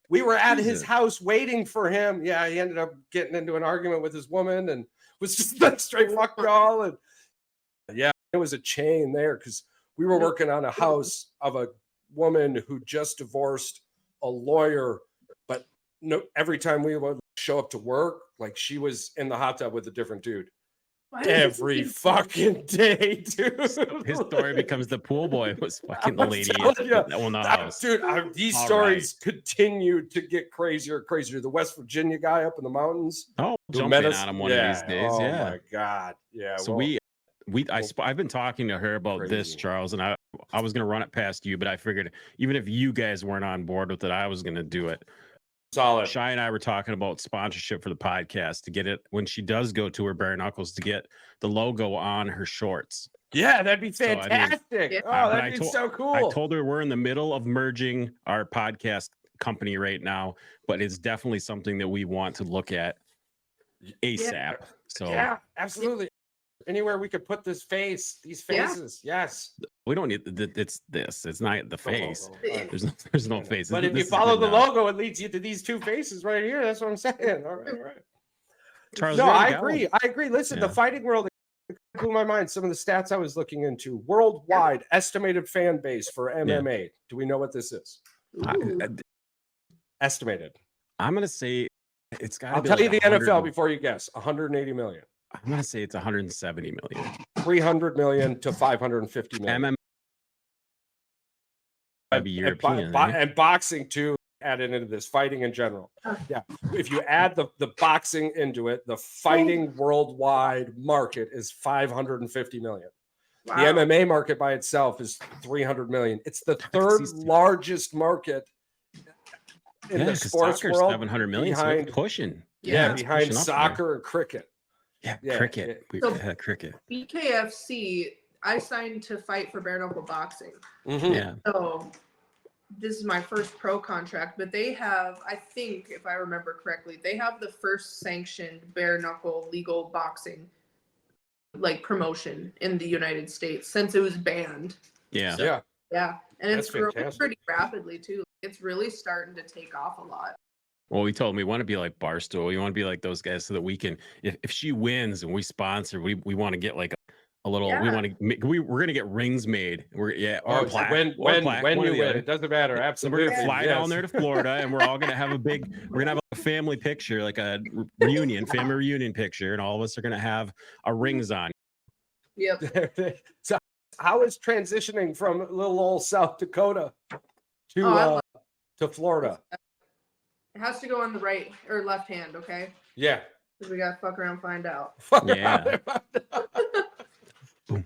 [SPEAKER 2] we were at his house waiting for him. Yeah, he ended up getting into an argument with his woman and was just like straight fuck y'all. And yeah, it was a chain there because we were working on a house of a woman who just divorced a lawyer, but no, every time we would show up to work, like she was in the hot tub with a different dude. Every fucking day, dude.
[SPEAKER 1] His story becomes the pool boy was fucking the lady that won the house.
[SPEAKER 2] Dude, these stories continue to get crazier and crazier. The West Virginia guy up in the mountains.
[SPEAKER 1] Oh, jumping on him one of these days.
[SPEAKER 2] Oh
[SPEAKER 1] yeah.
[SPEAKER 2] My God. Yeah.
[SPEAKER 1] So I've been talking to her about this, Charles, and I was going to run it past you, but I figured even if you guys weren't on board with it, I was going to do it.
[SPEAKER 2] Solid.
[SPEAKER 1] Shy and I were talking about sponsorship for the podcast to get it when she does go to her bare knuckles to get the logo on her shorts.
[SPEAKER 2] Yeah, that'd be fantastic. That'd be so cool.
[SPEAKER 1] I told her we're in the middle of merging our podcast company right now, but it's definitely something that we want to look at ASAP.
[SPEAKER 2] Yeah.
[SPEAKER 1] So
[SPEAKER 2] yeah, absolutely. Anywhere we could put these faces. Yes.
[SPEAKER 1] We don't need it's this. It's not the face. There's no face.
[SPEAKER 2] But if you follow the logo, it leads you to these two faces right here. That's what I'm saying. All right.
[SPEAKER 1] Charles,
[SPEAKER 2] no, I agree. Listen, the fighting world blew my mind. Some of the stats I was looking into. Worldwide estimated fan base for MMA. Yeah. Do we know what this is? Estimated.
[SPEAKER 1] I'm gonna say it's got.
[SPEAKER 2] I'll tell you the NFL before you guess. 180 million.
[SPEAKER 1] I'm gonna say it's 170 million.
[SPEAKER 2] 300 million to 550 million.
[SPEAKER 1] European,
[SPEAKER 2] and boxing too, added into this, fighting in general. Yeah. If you add the boxing into it, the fighting worldwide market is 550 million. Wow. The MMA market by itself is 300 million. It's the third largest market in the sports world.
[SPEAKER 1] 700 million, behind, so pushing.
[SPEAKER 2] Yeah, behind soccer and cricket.
[SPEAKER 1] Yeah, cricket. Cricket.
[SPEAKER 3] BKFC, I signed to fight for bare knuckle boxing.
[SPEAKER 1] Mm-hmm. Yeah.
[SPEAKER 3] So this is my first pro contract, but they have, I think, if I remember correctly, they have the first sanctioned bare knuckle legal boxing like promotion in the United States since it was banned.
[SPEAKER 1] Yeah.
[SPEAKER 3] So, yeah. And it's growing pretty rapidly too. It's really starting to take off a lot.
[SPEAKER 1] Well, we told him we want to be like Barstool. We want to be like those guys so that we can, if she wins and we sponsor, we want to get like a little, we want to, we're going to get rings made. Or a plaque.
[SPEAKER 2] When you win, it doesn't matter. Absolutely.
[SPEAKER 1] We're going to fly down there to Florida and we're all going to have we're going to have a family picture, like a family reunion picture. And all of us are going to have our rings on.
[SPEAKER 3] Yep.
[SPEAKER 2] So how is transitioning from little old South Dakota to Florida?
[SPEAKER 3] It has to go on the right or left hand, okay?
[SPEAKER 2] Yeah.
[SPEAKER 3] Because we got to fuck around and find out.
[SPEAKER 1] Yeah.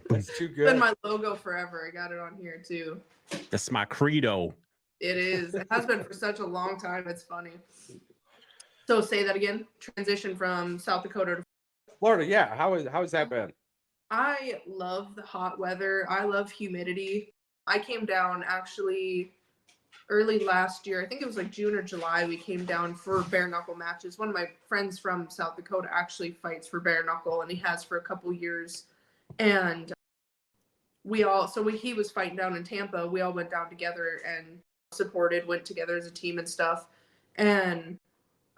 [SPEAKER 2] That's too good.
[SPEAKER 3] It's been my logo forever. I got it on here too.
[SPEAKER 1] That's my credo.
[SPEAKER 3] It is. It has been for such a long time. It's funny. So say that again. Transition from South Dakota to
[SPEAKER 2] Florida. Yeah. How has that been?
[SPEAKER 3] I love the hot weather. I love humidity. I came down actually early last year. I think it was like June or July. We came down for bare knuckle matches. One of my friends from South Dakota actually fights for bare knuckle, and he has for a couple years. And he was fighting down in Tampa. We all went down together and supported, went together as a team and stuff. And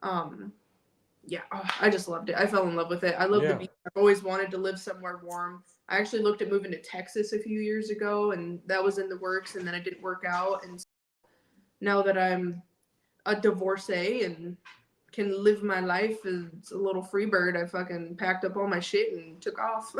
[SPEAKER 3] I just loved it. I fell in love with it. I love the beach. I've always wanted to live somewhere warm. I actually looked at moving to Texas a few years ago, and that was in the works, and then it didn't work out. And now that I'm a divorcee and can live my life as a little free bird, I fucking packed up all my shit and took off.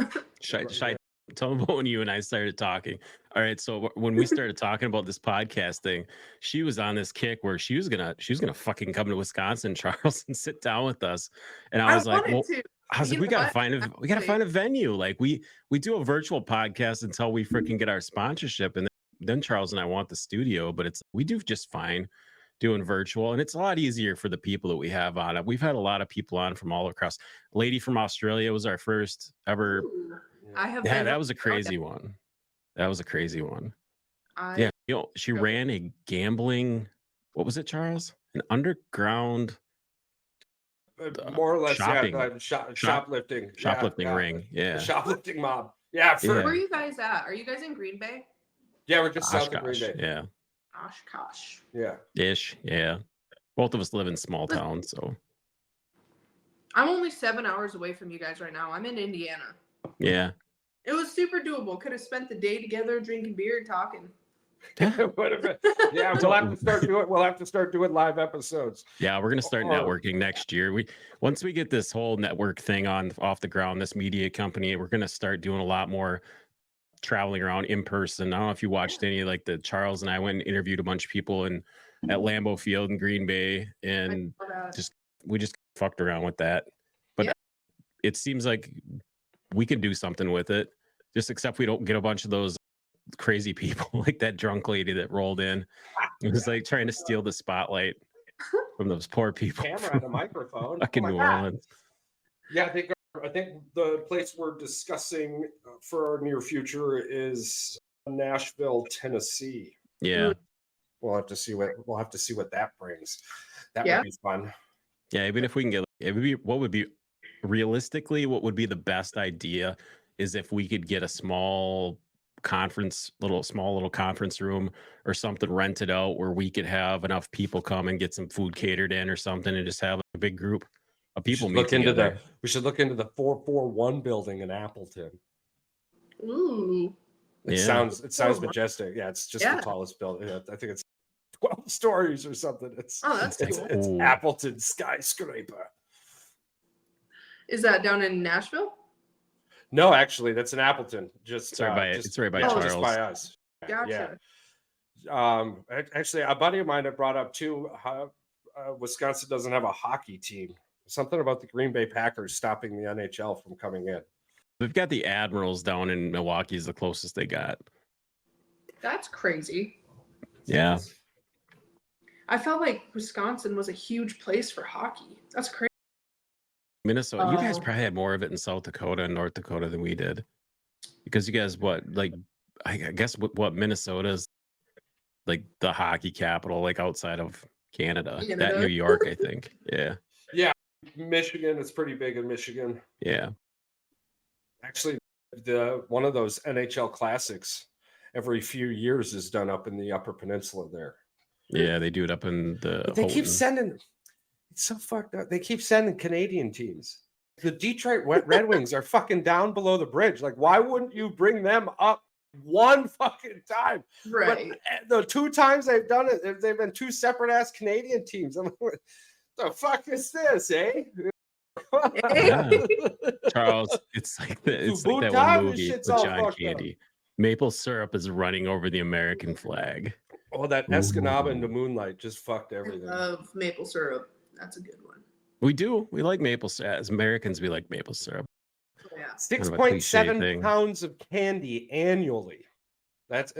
[SPEAKER 1] Tell me about when you and I started talking. All right, so when we started talking about this podcast thing, she was on this kick where she was gonna fucking come to Wisconsin, Charles, and sit down with us. And I was like, we gotta find a venue. Like we do a virtual podcast until we freaking get our sponsorship, and then Charles and I want the studio, but we do just fine doing virtual, and it's a lot easier for the people that we have on it. We've had a lot of people on from all across. Lady from Australia was our first ever.
[SPEAKER 3] That
[SPEAKER 1] was a crazy one. That was a crazy one.
[SPEAKER 3] I
[SPEAKER 1] Yeah, she
[SPEAKER 3] Go.
[SPEAKER 1] ran a gambling. What was it, Charles? An underground
[SPEAKER 2] More or less,
[SPEAKER 1] shopping
[SPEAKER 2] yeah. Shoplifting.
[SPEAKER 1] shoplifting
[SPEAKER 2] Yeah.
[SPEAKER 1] ring.
[SPEAKER 2] The
[SPEAKER 1] Yeah,
[SPEAKER 2] shoplifting mob. Yeah,
[SPEAKER 1] Yeah.
[SPEAKER 3] Where are you guys at? Are you guys in Green Bay?
[SPEAKER 2] yeah, we're just south of Green
[SPEAKER 1] Oshkosh.
[SPEAKER 2] Bay.
[SPEAKER 1] Yeah,
[SPEAKER 3] Oshkosh.
[SPEAKER 2] Yeah.
[SPEAKER 1] ish. Yeah, both of us live in small towns, so
[SPEAKER 3] I'm only 7 hours away from you guys right now. I'm in Indiana.
[SPEAKER 1] yeah.
[SPEAKER 3] It was super doable. Could have spent the day together drinking beer and talking.
[SPEAKER 2] What if it- yeah, we'll have to start doing. We'll have to start doing live episodes.
[SPEAKER 1] Yeah, we're gonna start
[SPEAKER 2] Or-
[SPEAKER 1] networking next year. Once we get this whole network thing off the ground, this media company, we're gonna start doing a lot more traveling around in person. I don't know if you watched any, like the Charles and I went and interviewed a bunch of people at Lambeau Field in Green Bay, and we just fucked around with that. But
[SPEAKER 3] Yeah.
[SPEAKER 1] it seems like we could do something with it, just except we don't get a bunch of those crazy people like that drunk lady that rolled in. It was like trying to steal the spotlight from those poor people.
[SPEAKER 2] Camera
[SPEAKER 1] from
[SPEAKER 2] and a microphone.
[SPEAKER 1] fucking
[SPEAKER 2] Oh my
[SPEAKER 1] New
[SPEAKER 2] God.
[SPEAKER 1] Orleans.
[SPEAKER 2] Yeah, I think the place we're discussing for our near future is Nashville, Tennessee.
[SPEAKER 1] Yeah.
[SPEAKER 2] We'll have to see what that brings. That
[SPEAKER 3] Yeah.
[SPEAKER 2] would be fun.
[SPEAKER 1] Yeah, even if we can get what would be realistically what would be the best idea is if we could get a small little conference room or something rented out where we could have enough people come and get some food catered in or something and just have a big group of people meet together.
[SPEAKER 2] We should look into the 441 building in Appleton.
[SPEAKER 3] Ooh.
[SPEAKER 2] It
[SPEAKER 1] Yeah.
[SPEAKER 2] sounds majestic. Yeah, it's just the tallest building. I think it's 12 stories or something. It's
[SPEAKER 3] that's cool.
[SPEAKER 2] It's Appleton skyscraper.
[SPEAKER 3] Is that down in Nashville?
[SPEAKER 2] No, actually, that's in Appleton.
[SPEAKER 1] It's right by
[SPEAKER 2] Charles.
[SPEAKER 1] Charles.
[SPEAKER 2] Just by us.
[SPEAKER 3] Gotcha.
[SPEAKER 2] Yeah. Actually, a buddy of mine had brought up too. Wisconsin doesn't have a hockey team. Something about the Green Bay Packers stopping the NHL from coming in.
[SPEAKER 1] They've got the Admirals down in Milwaukee is the closest they got.
[SPEAKER 3] That's crazy.
[SPEAKER 1] Yeah.
[SPEAKER 3] I felt like Wisconsin was a huge place for hockey. That's crazy.
[SPEAKER 1] Minnesota, you guys probably had more of it in South Dakota and North Dakota than we did. Because you guys, I guess what Minnesota's like the hockey capital, like outside of Canada. That New York, I think. Yeah.
[SPEAKER 2] Yeah. Michigan, it's pretty big in Michigan.
[SPEAKER 1] Yeah.
[SPEAKER 2] Actually, one of those NHL classics every few years is done up in the Upper Peninsula there.
[SPEAKER 1] Yeah, they do it up in the.
[SPEAKER 2] But they keep sending. It's so fucked up. They keep sending Canadian teams. The Detroit Red Wings are fucking down below the bridge. Like, why wouldn't you bring them up one fucking time?
[SPEAKER 3] Right.
[SPEAKER 2] But the two times they've done it, they've been two separate ass Canadian teams. I'm like, what the fuck is this, eh?
[SPEAKER 1] Yeah. Charles, it's like that one movie with John Candy. Maple syrup is running over the American flag.
[SPEAKER 2] Oh, that Escanaba into Moonlight just fucked everything.
[SPEAKER 3] I love maple syrup. That's a good one.
[SPEAKER 1] We do. We like maple syrup. As Americans, we like maple syrup.
[SPEAKER 3] Yeah.
[SPEAKER 2] 6.7 pounds of candy annually. That's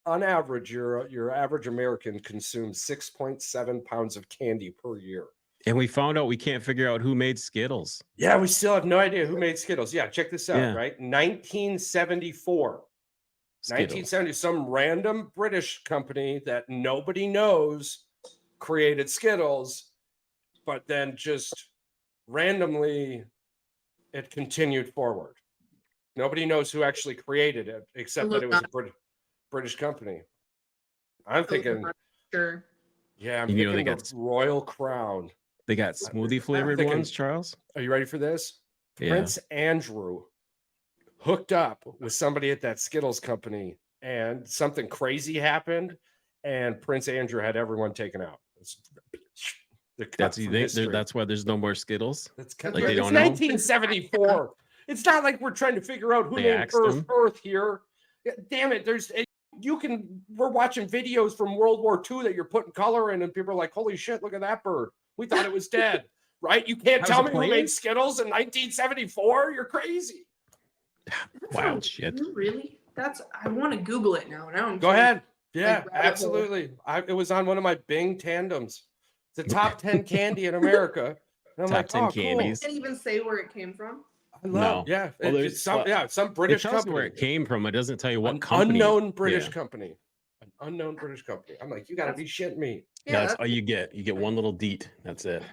[SPEAKER 2] on average, your average American consumes 6.7 pounds of candy per year.
[SPEAKER 1] And we found out we can't figure out who made Skittles.
[SPEAKER 2] Yeah, we still have no idea who made Skittles. Yeah, check this out, right? 1974. Skittles. 1970, some random British company that nobody knows created Skittles, but then just randomly it continued forward. Nobody knows who actually created it, except that it was a British company. I'm thinking,
[SPEAKER 3] sure.
[SPEAKER 2] Yeah, I'm thinking the Royal Crown.
[SPEAKER 1] They got smoothie flavored ones, Charles.
[SPEAKER 2] Are you ready for this?
[SPEAKER 1] Yeah.
[SPEAKER 2] Prince Andrew hooked up with somebody at that Skittles company, and something crazy happened, and Prince Andrew had everyone taken out.
[SPEAKER 1] That's why there's no more Skittles.
[SPEAKER 2] It's 1974. It's not like we're trying to figure out who named Earth here. Damn it! We're watching videos from World War II that you're putting color in, and people are like, "Holy shit! Look at that bird. We thought it was dead." Right? You can't tell me who made Skittles in 1974. You're crazy.
[SPEAKER 1] Wild shit.
[SPEAKER 3] Really? I want to Google it now.
[SPEAKER 2] Go ahead. Yeah, absolutely. It was on one of my Bing tandems. It's the top 10 candy in America. And I'm
[SPEAKER 1] top 10 candies.
[SPEAKER 3] Cool. Can't even say where it came from.
[SPEAKER 2] I
[SPEAKER 1] No.
[SPEAKER 2] love, yeah.
[SPEAKER 1] Well,
[SPEAKER 2] It's some, some
[SPEAKER 1] It
[SPEAKER 2] British
[SPEAKER 1] tells you where
[SPEAKER 2] company.
[SPEAKER 1] it came from. It doesn't tell you what
[SPEAKER 2] An
[SPEAKER 1] company.
[SPEAKER 2] unknown British
[SPEAKER 1] Yeah.
[SPEAKER 2] company. An unknown British company. I'm like, you got to be shitting me.
[SPEAKER 1] Yeah, that's all you get. You get one little deet. That's it.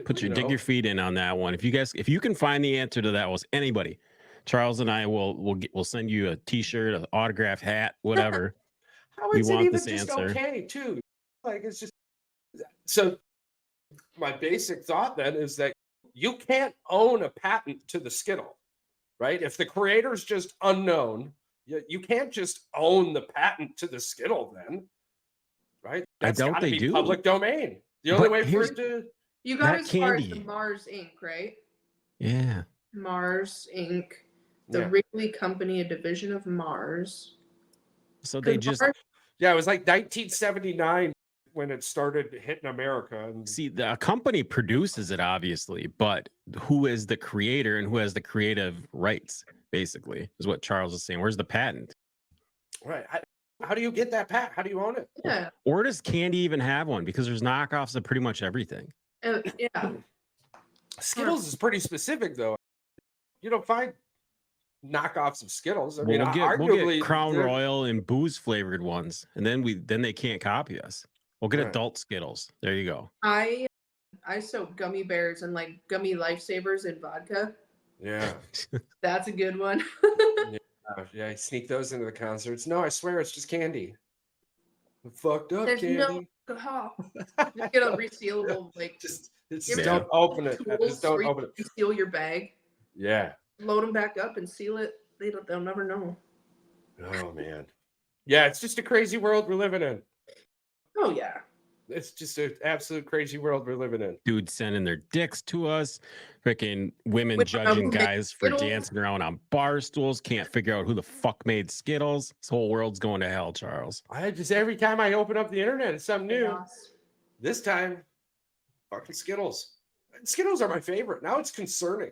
[SPEAKER 1] Dig your feet in on that one. If you can find the answer to that, was anybody, Charles and I we'll send you a T-shirt, an autographed hat, whatever.
[SPEAKER 2] How
[SPEAKER 1] We
[SPEAKER 2] is it
[SPEAKER 1] want
[SPEAKER 2] even
[SPEAKER 1] this
[SPEAKER 2] just
[SPEAKER 1] answer.
[SPEAKER 2] okay too? Like, it's just so. My basic thought then is that you can't own a patent to the Skittle, right? If the creator's just unknown, you can't just own the patent to the Skittle then, right? That's
[SPEAKER 1] I doubt
[SPEAKER 2] got to
[SPEAKER 1] they
[SPEAKER 2] be
[SPEAKER 1] do.
[SPEAKER 2] public domain. The only
[SPEAKER 1] But
[SPEAKER 2] way for
[SPEAKER 1] here's-
[SPEAKER 2] it to
[SPEAKER 3] You got
[SPEAKER 1] That
[SPEAKER 3] as far as the
[SPEAKER 1] candy.
[SPEAKER 3] Mars Inc., right?
[SPEAKER 1] Yeah.
[SPEAKER 3] Mars Inc., the
[SPEAKER 2] Yeah.
[SPEAKER 3] Wrigley Company, a division of Mars.
[SPEAKER 1] So they
[SPEAKER 3] 'Cause
[SPEAKER 1] just
[SPEAKER 3] Mars-
[SPEAKER 2] Yeah, it was like 1979 when it started hitting America. And
[SPEAKER 1] see the company produces it, obviously, but who is the creator and who has the creative rights? Basically, is what Charles is saying. Where's the patent?
[SPEAKER 2] right, how do you get that patent? How do you own it?
[SPEAKER 3] yeah,
[SPEAKER 1] Or does Candy even have one? Because there's knockoffs of pretty much everything.
[SPEAKER 3] yeah.
[SPEAKER 2] Skittles is pretty specific though. You don't find knockoffs of Skittles. I
[SPEAKER 1] Well,
[SPEAKER 2] mean,
[SPEAKER 1] we'll
[SPEAKER 2] arguably
[SPEAKER 1] get Crown
[SPEAKER 2] they're-
[SPEAKER 1] Royal and booze flavored ones, and then they can't copy us. We'll get
[SPEAKER 2] Right.
[SPEAKER 1] adult Skittles. There you go.
[SPEAKER 3] I soak gummy bears and like gummy lifesavers in vodka.
[SPEAKER 2] Yeah.
[SPEAKER 3] That's a good one.
[SPEAKER 2] Yeah, I sneak those into the concerts. No, I swear it's just candy. Fucked up
[SPEAKER 3] There's
[SPEAKER 2] candy.
[SPEAKER 3] no you get a resealable like
[SPEAKER 2] Just
[SPEAKER 3] Yeah.
[SPEAKER 2] don't open it. Just
[SPEAKER 3] tools
[SPEAKER 2] don't
[SPEAKER 3] where you
[SPEAKER 2] open it.
[SPEAKER 3] can seal your bag,
[SPEAKER 2] Yeah.
[SPEAKER 3] load them back up, and seal it. They'll never know.
[SPEAKER 2] Oh man. Yeah, it's just a crazy world we're living in.
[SPEAKER 3] Oh yeah.
[SPEAKER 2] It's just an absolute crazy world we're living in.
[SPEAKER 1] Dudes sending their dicks to us, freaking women
[SPEAKER 3] With
[SPEAKER 1] judging
[SPEAKER 3] who made
[SPEAKER 1] guys for
[SPEAKER 3] Skittles.
[SPEAKER 1] dancing around on bar stools, can't figure out who the fuck made Skittles. This whole world's going to hell, Charles.
[SPEAKER 2] I just every time I open up the internet, it's something new.
[SPEAKER 3] Chaos.
[SPEAKER 2] This time, fucking Skittles. Skittles are my favorite. Now it's concerning,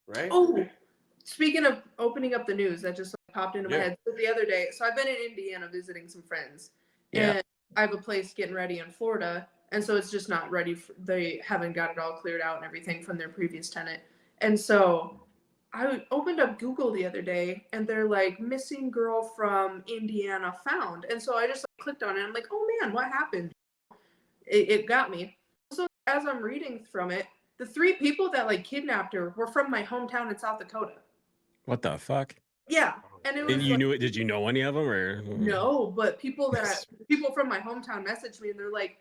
[SPEAKER 2] right?
[SPEAKER 3] Oh, speaking of opening up the news, that just like, popped into my
[SPEAKER 2] Yeah.
[SPEAKER 3] head. So the other day, so I've been in Indiana visiting some friends,
[SPEAKER 1] Yeah.
[SPEAKER 3] and I have a place getting ready in Florida, and so it's just not ready. They haven't got it all cleared out and everything from their previous tenant, and so I opened up Google the other day, and they're like, "Missing girl from Indiana found," and so I just like, clicked on it. And I'm like, "Oh man, what happened?" It got me. So as I'm reading from it, the 3 people that like kidnapped her were from my hometown in South Dakota.
[SPEAKER 1] What the fuck?
[SPEAKER 3] Yeah, and it was
[SPEAKER 1] And you
[SPEAKER 3] like,
[SPEAKER 1] knew it? Did you know any of them or
[SPEAKER 3] no, but people from my hometown messaged me and they're like,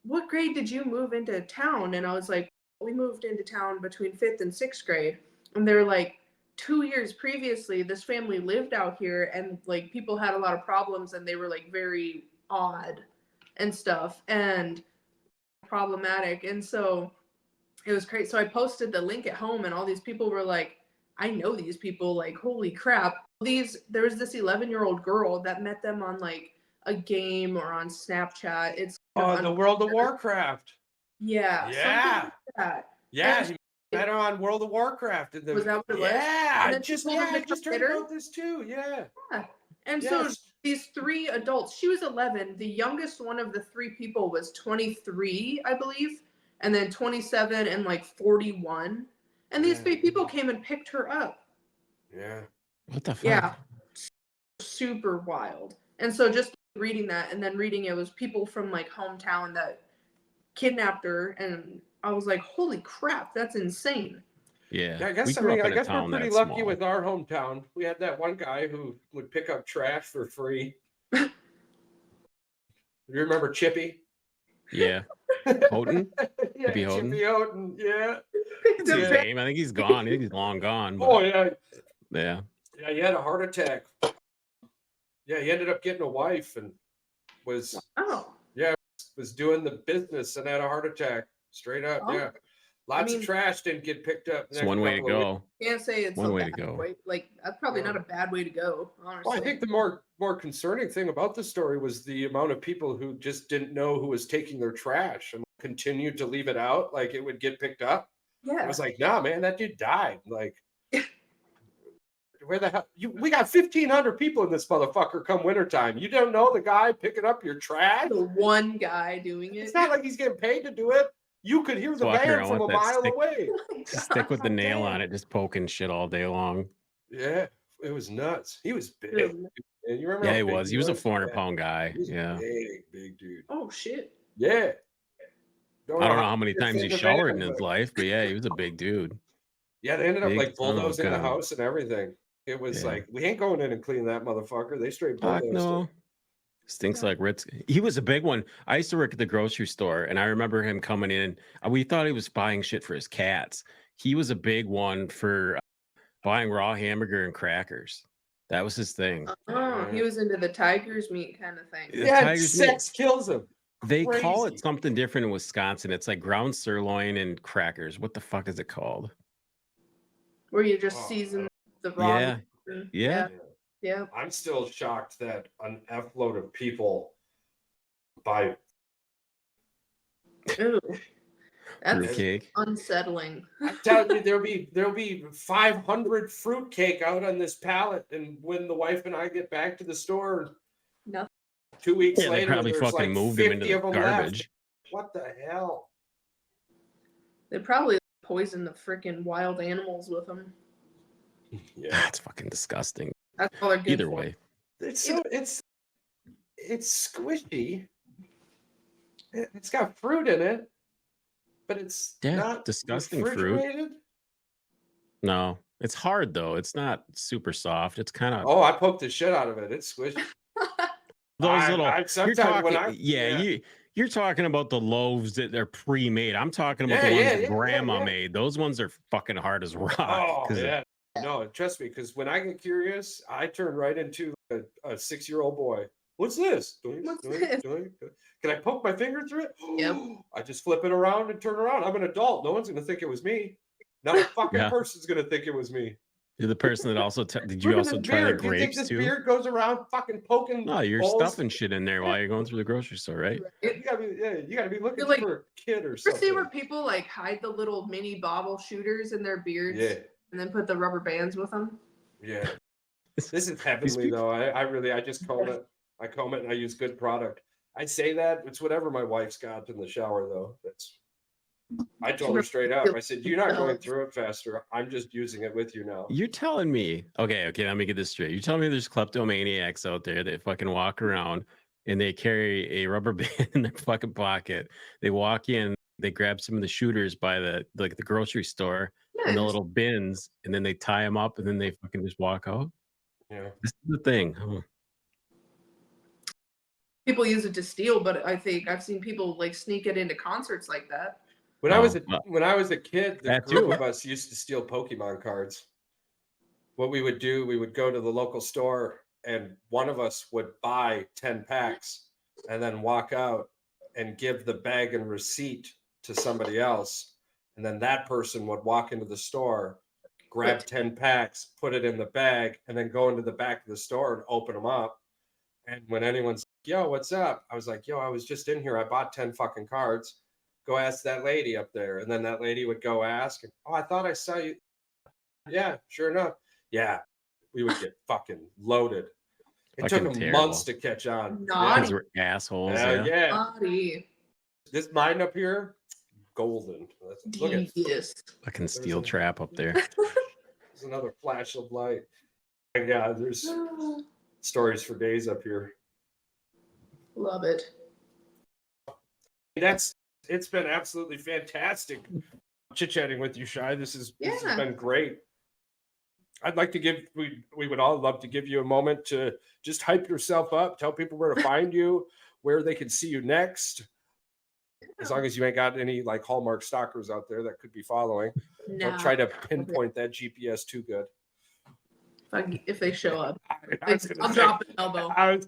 [SPEAKER 3] "What grade did you move into town?" And I was like, "We moved into town between 5th and 6th grade." And they're like, 2 years previously, this family lived out here, and like people had a lot of problems, and they were like very odd and stuff and problematic, and so it was crazy. So I posted the link at home, and all these people were like, "I know these people, like holy crap." There was this 11-year-old girl that met them on like a game or on Snapchat. It's
[SPEAKER 2] Oh, the World of Warcraft.
[SPEAKER 3] yeah,
[SPEAKER 2] Yeah.
[SPEAKER 3] something like that.
[SPEAKER 2] Yeah,
[SPEAKER 3] And
[SPEAKER 2] he met her on World of Warcraft.
[SPEAKER 3] Was that what it was?
[SPEAKER 2] Yeah,
[SPEAKER 3] And
[SPEAKER 2] I
[SPEAKER 3] then
[SPEAKER 2] just
[SPEAKER 3] people
[SPEAKER 2] yeah, I
[SPEAKER 3] become
[SPEAKER 2] just heard
[SPEAKER 3] bitter?
[SPEAKER 2] about this too. Yeah.
[SPEAKER 3] And so
[SPEAKER 2] Yes.
[SPEAKER 3] these 3 adults, she was 11. The youngest one of the 3 people was 23, I believe, and then 27 and like 41. And these
[SPEAKER 2] Yeah.
[SPEAKER 3] 3 people came and picked her up.
[SPEAKER 2] Yeah.
[SPEAKER 1] what the fuck?
[SPEAKER 3] Yeah. Super wild. And so just reading that and then reading it was people from like hometown that kidnapped her, and I was like, holy crap, that's insane.
[SPEAKER 1] Yeah.
[SPEAKER 2] Yeah, I guess
[SPEAKER 1] grew up in
[SPEAKER 2] I
[SPEAKER 1] a
[SPEAKER 2] guess we're
[SPEAKER 1] town
[SPEAKER 2] pretty
[SPEAKER 1] that
[SPEAKER 2] lucky
[SPEAKER 1] small.
[SPEAKER 2] with our hometown. We had that one guy who would pick up trash for free. You remember Chippy?
[SPEAKER 1] Yeah. Houghton?
[SPEAKER 2] Yeah,
[SPEAKER 1] Chippy Houghton?
[SPEAKER 2] Chippy Houghton. Yeah.
[SPEAKER 1] That's his
[SPEAKER 2] Yeah.
[SPEAKER 1] name. I think he's gone. I think he's long gone. But
[SPEAKER 2] Oh yeah.
[SPEAKER 1] yeah.
[SPEAKER 2] Yeah, he had a heart attack. Yeah, he ended up getting a wife and was doing the business and had a heart attack. Straight up,
[SPEAKER 3] Oh.
[SPEAKER 2] yeah. Lots
[SPEAKER 3] mean-
[SPEAKER 2] of trash didn't get picked up. the
[SPEAKER 1] It's
[SPEAKER 2] next
[SPEAKER 1] one way to
[SPEAKER 2] couple of weeks.
[SPEAKER 1] go.
[SPEAKER 3] Can't say it's
[SPEAKER 1] One
[SPEAKER 3] a
[SPEAKER 1] way to
[SPEAKER 3] bad
[SPEAKER 1] go.
[SPEAKER 3] way. Like that's probably not a bad way to go, honestly.
[SPEAKER 2] Well, I think the more concerning thing about the story was the amount of people who just didn't know who was taking their trash and continued to leave it out, like it would get picked up.
[SPEAKER 3] yeah.
[SPEAKER 2] I was like, nah, man, that dude died. Like, where the hell? We got 1,500 people in this motherfucker come wintertime. You don't know the guy picking up your trash?
[SPEAKER 3] The one guy doing it.
[SPEAKER 2] It's not like he's getting paid to do it. You could hear
[SPEAKER 1] Just
[SPEAKER 2] the
[SPEAKER 1] walking
[SPEAKER 2] band
[SPEAKER 1] around
[SPEAKER 2] from a
[SPEAKER 1] with that
[SPEAKER 2] mile
[SPEAKER 1] stick,
[SPEAKER 2] away.
[SPEAKER 3] Oh my
[SPEAKER 1] stick with the
[SPEAKER 3] God.
[SPEAKER 1] nail
[SPEAKER 2] damn.
[SPEAKER 1] on it, just poking shit all day long.
[SPEAKER 2] Yeah, it was nuts. He was big.
[SPEAKER 3] Ew.
[SPEAKER 2] And you remember
[SPEAKER 1] Yeah,
[SPEAKER 2] how
[SPEAKER 1] he
[SPEAKER 2] big
[SPEAKER 1] was. He was a
[SPEAKER 2] Yeah,
[SPEAKER 1] 400-pound guy.
[SPEAKER 2] he was
[SPEAKER 1] Yeah.
[SPEAKER 2] big dude.
[SPEAKER 3] Oh shit.
[SPEAKER 2] Yeah.
[SPEAKER 1] I don't know
[SPEAKER 2] how
[SPEAKER 1] how many
[SPEAKER 2] he could
[SPEAKER 1] times
[SPEAKER 2] fit
[SPEAKER 1] he
[SPEAKER 2] in the
[SPEAKER 1] showered
[SPEAKER 2] van,
[SPEAKER 1] in his
[SPEAKER 2] but
[SPEAKER 1] life, but yeah, he was a big dude.
[SPEAKER 2] yeah, they ended up
[SPEAKER 1] Big
[SPEAKER 2] like
[SPEAKER 1] son of a
[SPEAKER 2] bulldozing the
[SPEAKER 1] gun.
[SPEAKER 2] house and everything. It was
[SPEAKER 1] Yeah.
[SPEAKER 2] like, we ain't going in and cleaning that motherfucker. They straight
[SPEAKER 1] Fuck
[SPEAKER 2] bulldozed it.
[SPEAKER 1] no. Stinks
[SPEAKER 3] Yeah.
[SPEAKER 1] like Ritz. He was a big one. I used to work at the grocery store, and I remember him coming in. We thought he was buying shit for his cats. He was a big one for buying raw hamburger and crackers. That was his thing.
[SPEAKER 3] Oh, he was into the tiger's meat kind of thing.
[SPEAKER 1] The
[SPEAKER 2] Yeah,
[SPEAKER 1] tiger's meat.
[SPEAKER 2] sex kills him.
[SPEAKER 1] They call it
[SPEAKER 2] Crazy.
[SPEAKER 1] something different in Wisconsin. It's like ground sirloin and crackers. What the fuck is it called?
[SPEAKER 3] Where you just
[SPEAKER 2] Oh,
[SPEAKER 3] season the raw
[SPEAKER 1] Yeah.
[SPEAKER 3] meat.
[SPEAKER 1] Yeah.
[SPEAKER 3] Yeah.
[SPEAKER 2] I'm still shocked that an F load of people buy.
[SPEAKER 3] Ew. That's
[SPEAKER 1] Fruitcake.
[SPEAKER 3] unsettling.
[SPEAKER 2] I'm telling you, there'll be 500 fruitcake out on this pallet, and when the wife and I get back to the store,
[SPEAKER 3] Nothing.
[SPEAKER 2] 2 weeks
[SPEAKER 1] Yeah, they
[SPEAKER 2] later,
[SPEAKER 1] probably
[SPEAKER 2] there's
[SPEAKER 1] fucking
[SPEAKER 2] like
[SPEAKER 1] moved him into
[SPEAKER 2] 50
[SPEAKER 1] the
[SPEAKER 2] of them
[SPEAKER 1] garbage.
[SPEAKER 2] left. What the hell?
[SPEAKER 3] They probably poison the freaking wild animals with them.
[SPEAKER 2] Yeah,
[SPEAKER 1] That's fucking disgusting.
[SPEAKER 3] That's all they're good
[SPEAKER 1] Either
[SPEAKER 3] for.
[SPEAKER 1] way.
[SPEAKER 2] it's squishy. It's got fruit in it, but it's
[SPEAKER 1] Yeah,
[SPEAKER 2] not
[SPEAKER 1] disgusting fruit.
[SPEAKER 2] refrigerated.
[SPEAKER 1] No, it's hard though. It's not super soft. It's kind of
[SPEAKER 2] Oh, I poked the shit out of it. It's squishy.
[SPEAKER 1] those little. You're
[SPEAKER 2] Sometimes when
[SPEAKER 1] talking, you're talking about the loaves that they're pre-made. I'm talking about
[SPEAKER 2] Yeah,
[SPEAKER 1] the ones
[SPEAKER 2] yeah,
[SPEAKER 1] that
[SPEAKER 2] yeah,
[SPEAKER 1] grandma
[SPEAKER 2] yeah.
[SPEAKER 1] made. Those ones are fucking hard as rock.
[SPEAKER 2] Oh
[SPEAKER 1] 'cause
[SPEAKER 2] yeah, no, trust me, because when I get curious, I turn right into a 6-year-old boy. What's this?
[SPEAKER 3] What's this?
[SPEAKER 2] Can I poke my finger through it?
[SPEAKER 3] Yep.
[SPEAKER 2] I just flip it around and turn around. I'm an adult. No one's gonna think it was me. Not a fucking
[SPEAKER 1] Yeah.
[SPEAKER 2] person's gonna think it was me.
[SPEAKER 1] You're the person that also did you
[SPEAKER 2] Look at
[SPEAKER 1] also
[SPEAKER 2] this
[SPEAKER 1] try the
[SPEAKER 2] beard. Do you think
[SPEAKER 1] grapes
[SPEAKER 2] this
[SPEAKER 1] too?
[SPEAKER 2] beard goes around fucking poking?
[SPEAKER 1] No, you're
[SPEAKER 2] balls?
[SPEAKER 1] stuffing shit in there while you're going through the grocery store, right?
[SPEAKER 2] You gotta be looking
[SPEAKER 3] Like,
[SPEAKER 2] for a kid or
[SPEAKER 3] Ever
[SPEAKER 2] something.
[SPEAKER 3] see where people like hide the little mini bobble shooters in their beards and then put the rubber bands with them?
[SPEAKER 2] Yeah. This is heavenly though. I just comb it. I comb it and I use good product. I say that it's whatever my wife's got in the shower though. I told her straight up. I said, "You're not going through it faster. I'm just using it with you now."
[SPEAKER 1] You're telling me, okay, let me get this straight. You're telling me there's kleptomaniacs out there that fucking walk around and they carry a rubber band in their fucking pocket. They walk in, they grab some of the shooters by the grocery store and the little bins, and then they tie them up and then they fucking just walk out.
[SPEAKER 2] Yeah.
[SPEAKER 1] This is the thing.
[SPEAKER 3] People use it to steal, but I think I've seen people like sneak it into concerts like that.
[SPEAKER 2] When I was a kid, the
[SPEAKER 1] That
[SPEAKER 2] group
[SPEAKER 1] too.
[SPEAKER 2] of us used to steal Pokemon cards. What we would do, we would go to the local store and one of us would buy 10 packs and then walk out and give the bag and receipt to somebody else. And then that person would walk into the store, grab 10 packs, put it in the bag, and then go into the back of the store and open them up. And when anyone's like, "Yo, what's up?" I was like, "Yo, I was just in here. I bought 10 fucking cards. Go ask that lady up there." And then that lady would go ask, and, "Oh, I thought I saw you." Yeah, sure enough. Yeah, we would get fucking loaded. It took them months to catch on.
[SPEAKER 3] Naughty.
[SPEAKER 1] We're assholes.
[SPEAKER 2] Yeah.
[SPEAKER 3] Naughty.
[SPEAKER 2] This mine up here, golden. Look at
[SPEAKER 3] Yes.
[SPEAKER 1] Fucking steel trap up there.
[SPEAKER 2] there's another flash of light. And yeah, there's stories for days up here.
[SPEAKER 3] Love it.
[SPEAKER 2] It's been absolutely fantastic chit-chatting with you, Shy. This has been great. I'd like to we would all love to give you a moment to just hype yourself up, tell people where to find you, where they can see you next. As long as you ain't got any like Hallmark stalkers out there that could be following. Don't try to pinpoint that GPS too good.
[SPEAKER 3] If they show up,
[SPEAKER 2] I'll
[SPEAKER 3] drop an elbow.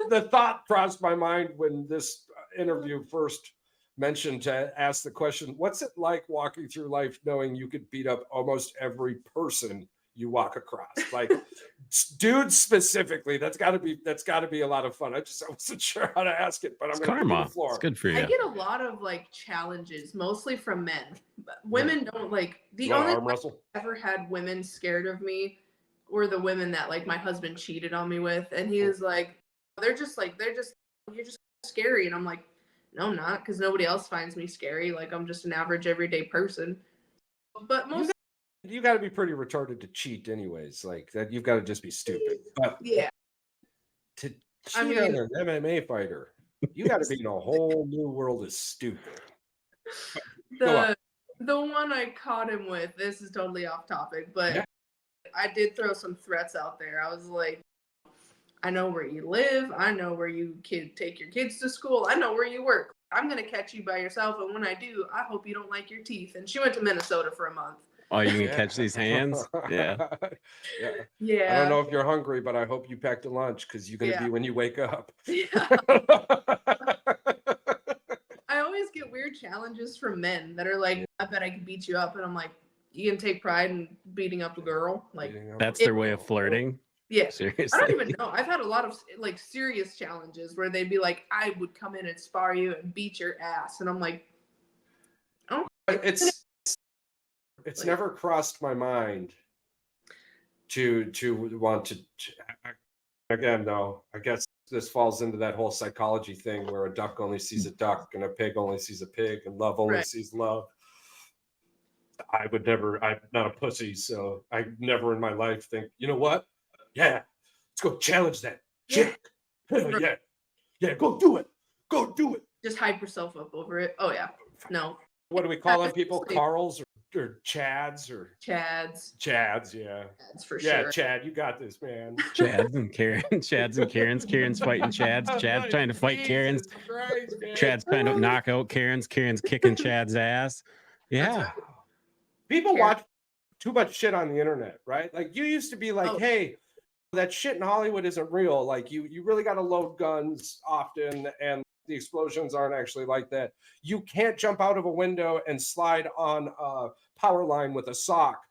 [SPEAKER 2] The thought crossed my mind when this interview first mentioned to ask the question, what's it like walking through life knowing you could beat up almost every person you walk across? Like dudes specifically, that's got to be a lot of fun. I wasn't sure how to ask it, but I'm going to give you the floor.
[SPEAKER 1] It's good for you.
[SPEAKER 3] I get a lot of like challenges, mostly from men. But women don't like. The only
[SPEAKER 2] arm wrestle?
[SPEAKER 3] I've ever had women scared of me were the women that like my husband cheated on me with, and he was like, you're just scary, and I'm like, No, I'm not, because nobody else finds me scary. Like, I'm just an average everyday person. But most,
[SPEAKER 2] You got to be pretty retarded to cheat, anyways. Like that, you've got to just be stupid. But
[SPEAKER 3] yeah,
[SPEAKER 2] to cheat
[SPEAKER 3] I mean,
[SPEAKER 2] on an MMA fighter, you got to be in a whole new world of stupid. Go on.
[SPEAKER 3] the one I caught him with, this is totally off topic, but
[SPEAKER 2] Yeah.
[SPEAKER 3] I did throw some threats out there. I was like, I know where you live. I know where you take your kids to school. I know where you work. I'm going to catch you by yourself. And when I do, I hope you don't like your teeth. And she went to Minnesota for a month.
[SPEAKER 1] Oh, you can catch these hands? Yeah.
[SPEAKER 2] Yeah.
[SPEAKER 3] Yeah.
[SPEAKER 2] I don't know if you're hungry, but I hope you packed a lunch because you're going to be when you wake up.
[SPEAKER 3] Yeah. I always get weird challenges from men that are like, I bet I could beat you up. And I'm like, you can take pride in beating up a girl. Like,
[SPEAKER 1] that's their way of flirting.
[SPEAKER 3] Yeah.
[SPEAKER 1] Seriously.
[SPEAKER 3] I don't even know. I've had a lot of like serious challenges where they'd be like, I would come in and spar you and beat your ass. And I'm like, oh,
[SPEAKER 2] it's like, never crossed my mind to want to again, though. I guess this falls into that whole psychology thing where a duck only sees a duck and a pig only sees a pig and love only sees love. I would never, I'm not a pussy, so I never in my life think, you know what? Yeah, let's go challenge that chick. Yeah. Yeah, go do it. Go do it.
[SPEAKER 3] Just hype yourself up over it. Oh, yeah. No.
[SPEAKER 2] What do we call them people? Carls or Chads or
[SPEAKER 3] Chads?
[SPEAKER 2] Chads, yeah.
[SPEAKER 3] Chads for sure.
[SPEAKER 2] Yeah, Chad, you got this, man.
[SPEAKER 1] Chads and Karen. Chads and Karens. Karen's fighting Chads. Chad's trying to fight Karens. Chad's trying to knock out Karens. Karen's kicking Chad's ass. Yeah.
[SPEAKER 2] People watch too much shit on the internet, right? Like you used to be like, hey, that shit in Hollywood isn't real. Like you really got to load guns often, and the explosions aren't actually like that. You can't jump out of a window and slide on a power line with a sock.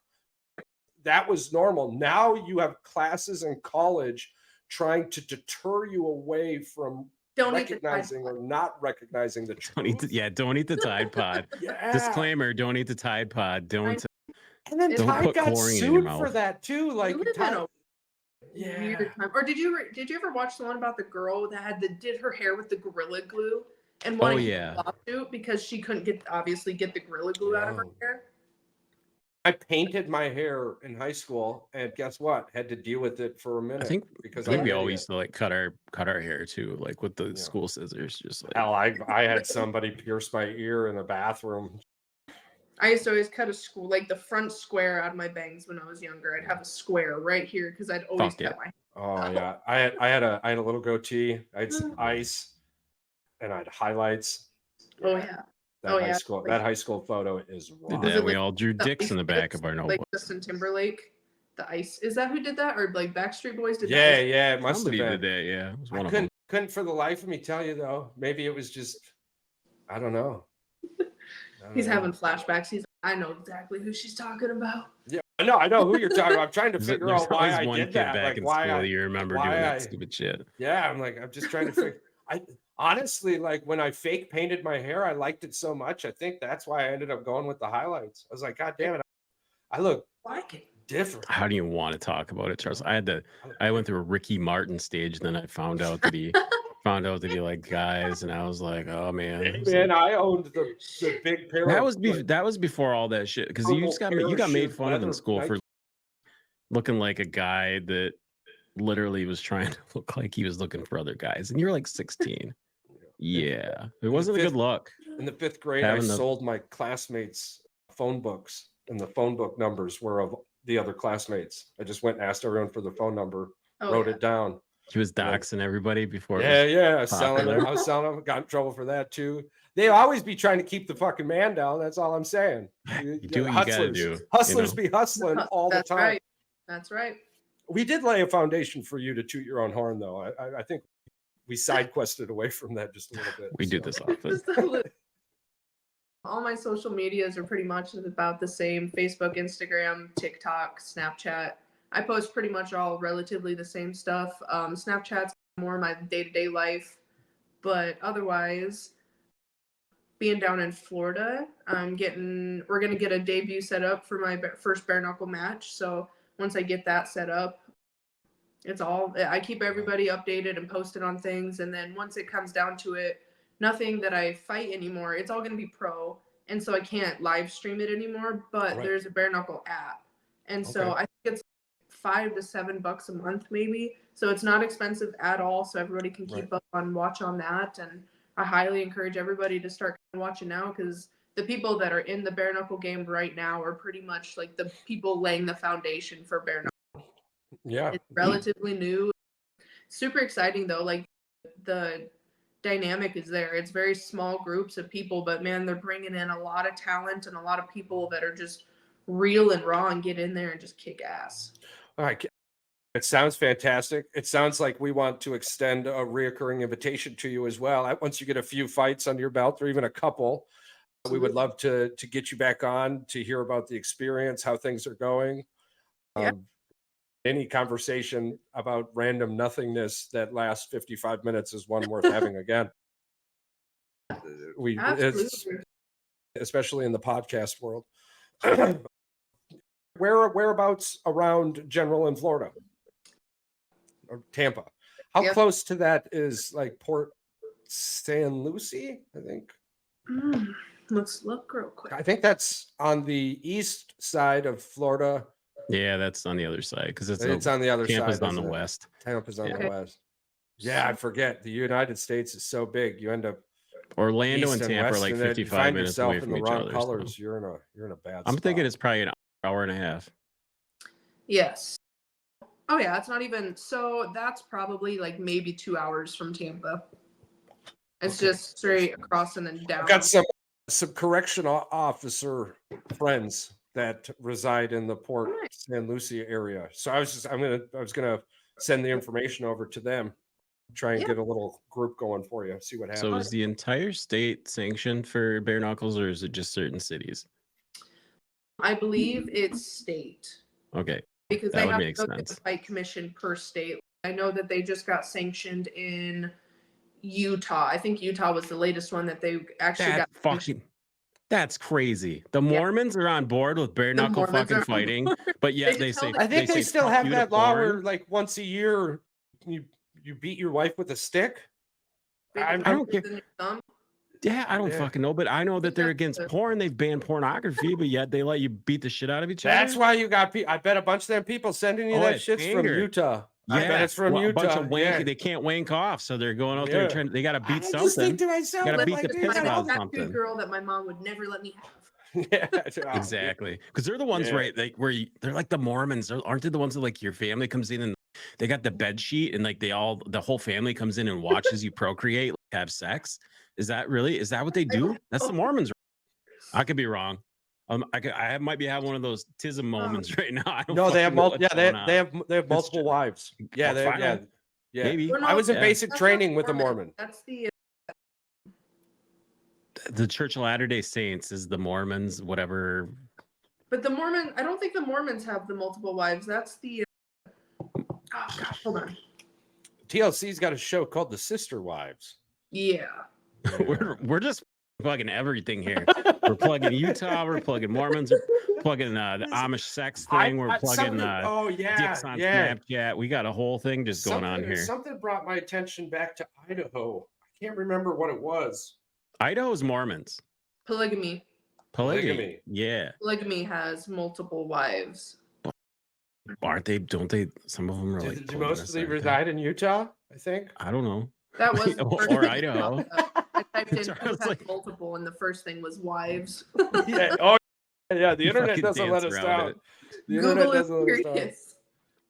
[SPEAKER 2] That was normal. Now you have classes in college trying to deter you away from recognizing or not recognizing the truth.
[SPEAKER 1] Don't eat the Tide Pod. Disclaimer: don't eat the Tide Pod. Don't.
[SPEAKER 2] And then Tide got sued for that too. Like
[SPEAKER 3] weird time. Or did you ever watch the one about the girl that did her hair with the Gorilla Glue and wanted to lawsuit because she couldn't get the Gorilla Glue out of her hair?
[SPEAKER 2] I painted my hair in high school, and guess what? Had to deal with it for a minute.
[SPEAKER 1] I think we all used to like cut our hair too, like with the school scissors. Just like
[SPEAKER 2] hell, I had somebody pierce my ear in a bathroom.
[SPEAKER 3] I used to always cut the front square out of my bangs when I was younger. I'd have a square right here because I'd always cut my hair.
[SPEAKER 2] Oh yeah, I had a little goatee. I had some ice, and I had highlights.
[SPEAKER 3] Oh yeah.
[SPEAKER 2] That high school photo is raw.
[SPEAKER 1] Yeah, we all drew dicks in the back of our notebook.
[SPEAKER 3] Like Justin Timberlake, the ice. Is that who did that, or like Backstreet Boys did that?
[SPEAKER 2] Yeah, it must have been.
[SPEAKER 1] Did that, yeah. It was one of
[SPEAKER 2] them.
[SPEAKER 1] them.
[SPEAKER 2] Couldn't for the life of me tell you though. Maybe it was just, I don't know.
[SPEAKER 3] He's having flashbacks. I know exactly who she's talking about.
[SPEAKER 2] Yeah, I know who you're talking about. I'm trying to figure out why I did that.
[SPEAKER 1] Back in school, you remember doing that stupid shit.
[SPEAKER 2] Yeah, I'm just trying to figure. Honestly, like when I fake painted my hair, I liked it so much. I think that's why I ended up going with the highlights. I was like, God damn it, I look different.
[SPEAKER 1] How do you want to talk about it, Charles? I went through a Ricky Martin stage, and then I found out that he like guys, and I was like, oh man.
[SPEAKER 2] Man, I owned the big pair.
[SPEAKER 1] That was before all that shit, because you got made fun of in school for looking like a guy that literally was trying to look like he was looking for other guys, and you're like 16. Yeah, it wasn't a good look.
[SPEAKER 2] In the 5th grade, I sold my classmates phone books, and the phone book numbers were of the other classmates. I just went and asked everyone for the phone number, wrote it down.
[SPEAKER 1] He was doxing everybody before.
[SPEAKER 2] I was selling them. Got in trouble for that too. They always be trying to keep the fucking man down. That's all I'm saying.
[SPEAKER 1] You do what you gotta do.
[SPEAKER 2] Hustlers be hustling all the time.
[SPEAKER 3] Right. That's right.
[SPEAKER 2] We did lay a foundation for you to toot your own horn, though. I think we side quested away from that just a little bit.
[SPEAKER 1] We do this often.
[SPEAKER 3] All my social medias are pretty much about the same: Facebook, Instagram, TikTok, Snapchat. I post pretty much all relatively the same stuff. Snapchat's more my day-to-day life, but otherwise, being down in Florida, we're gonna get a debut set up for my first bare knuckle match. So once I get that set up, I keep everybody updated and posted on things. And then once it comes down to it, nothing that I fight anymore. It's all going to be pro. And so I can't live stream it anymore, but
[SPEAKER 2] Right.
[SPEAKER 3] there's a bare knuckle app. And so I think it's $5 to $7 a month, maybe. So it's not expensive at all. So everybody can keep up on watch on that. And I highly encourage everybody to start watching now, because the people that are in the bare knuckle game right now are pretty much like the people laying the foundation for bare knuckle.
[SPEAKER 2] Yeah.
[SPEAKER 3] It's relatively new. Super exciting though. Like the dynamic is there. It's very small groups of people, but man, they're bringing in a lot of talent and a lot of people that are just real and raw and get in there and just kick ass.
[SPEAKER 2] All right. It sounds fantastic. It sounds like we want to extend a reoccurring invitation to you as well. Once you get a few fights under your belt, or even a couple, we would love to get you back on to hear about the experience, how things are going. Any conversation about random nothingness that lasts 55 minutes is one worth having again. Especially in the podcast world. Whereabouts around General in Florida or Tampa? How close to that is like Port San Lucie? I think.
[SPEAKER 3] Let's look real quick.
[SPEAKER 2] I think that's on the east side of Florida.
[SPEAKER 1] Yeah, that's on the other side, because
[SPEAKER 2] it's on the other
[SPEAKER 1] Tampa's
[SPEAKER 2] side.
[SPEAKER 1] on the west.
[SPEAKER 2] Tampa's on the west. Yeah, I forget. The United States is so big. You end up
[SPEAKER 1] Orlando and Tampa are like 55 minutes away from each other.
[SPEAKER 2] Colors. So. You're in a bad
[SPEAKER 1] I'm
[SPEAKER 2] spot.
[SPEAKER 1] thinking it's probably an hour and a half.
[SPEAKER 3] Yes. Oh yeah, it's not even. So that's probably like maybe 2 hours from Tampa. It's just straight across and then down.
[SPEAKER 2] I've got some correctional officer friends that reside in the Port San Lucie area. So I was gonna send the information over to them, try and get a little group going for you, see what happens.
[SPEAKER 1] So is the entire state sanctioned for bare knuckles, or is it just certain cities?
[SPEAKER 3] I believe it's state.
[SPEAKER 1] Okay.
[SPEAKER 3] Because they have to go to the fight commission per state. I know that they just got sanctioned in Utah. I think Utah was the latest one that they actually got sanctioned.
[SPEAKER 1] That's crazy. The Mormons are on board with bare knuckle fucking fighting, but yet they say
[SPEAKER 2] I think they still have that law where like once a year you beat your wife with a stick.
[SPEAKER 1] I don't get. Yeah, I don't fucking know, but I know that they're against porn. They've banned pornography, but yet they let you beat the shit out of each other.
[SPEAKER 2] That's why you got. I bet a bunch of them people sending you that shit's from Utah.
[SPEAKER 1] Yeah,
[SPEAKER 2] I bet it's from Utah.
[SPEAKER 1] A bunch of wank, they can't wank off, so they're going out there trying. They got to beat something. Got to beat the piss out of something.
[SPEAKER 3] Girl that my mom would never let me have.
[SPEAKER 2] Yeah,
[SPEAKER 1] exactly. Because they're the ones, right? Like they're like the Mormons, aren't they? The ones that like your family comes in and they got the bed sheet and like the whole family comes in and watches you procreate, like, have sex. Is that what they do? That's the Mormons. I could be wrong. I might be having one of those tism moments right now.
[SPEAKER 2] No, they have multiple. Yeah, they have multiple wives. Yeah, maybe. I was in basic training with a Mormon.
[SPEAKER 3] That's
[SPEAKER 1] the Church of Latter-day Saints is the Mormons, whatever.
[SPEAKER 3] But the Mormon, I don't think the Mormons have the multiple wives. That's the. Oh God, hold on.
[SPEAKER 2] TLC's got a show called The Sister Wives.
[SPEAKER 3] Yeah.
[SPEAKER 1] We're just plugging everything here. We're plugging Utah. We're plugging Mormons. We're plugging the Amish sex thing. We're plugging dicks on Snapchat. We got a whole thing just going on here.
[SPEAKER 2] Something brought my attention back to Idaho. I can't remember what it was.
[SPEAKER 1] Idaho's Mormons.
[SPEAKER 3] Polygamy.
[SPEAKER 1] Yeah.
[SPEAKER 3] Polygamy has multiple wives.
[SPEAKER 1] Aren't they? Don't they? Some of them are like.
[SPEAKER 2] Do mostly reside in Utah? I think.
[SPEAKER 1] I don't know.
[SPEAKER 3] That was
[SPEAKER 1] or Idaho.
[SPEAKER 3] I typed in like multiple, and the first thing was wives.
[SPEAKER 2] Yeah. Oh, yeah. The internet doesn't let us down. The internet doesn't let us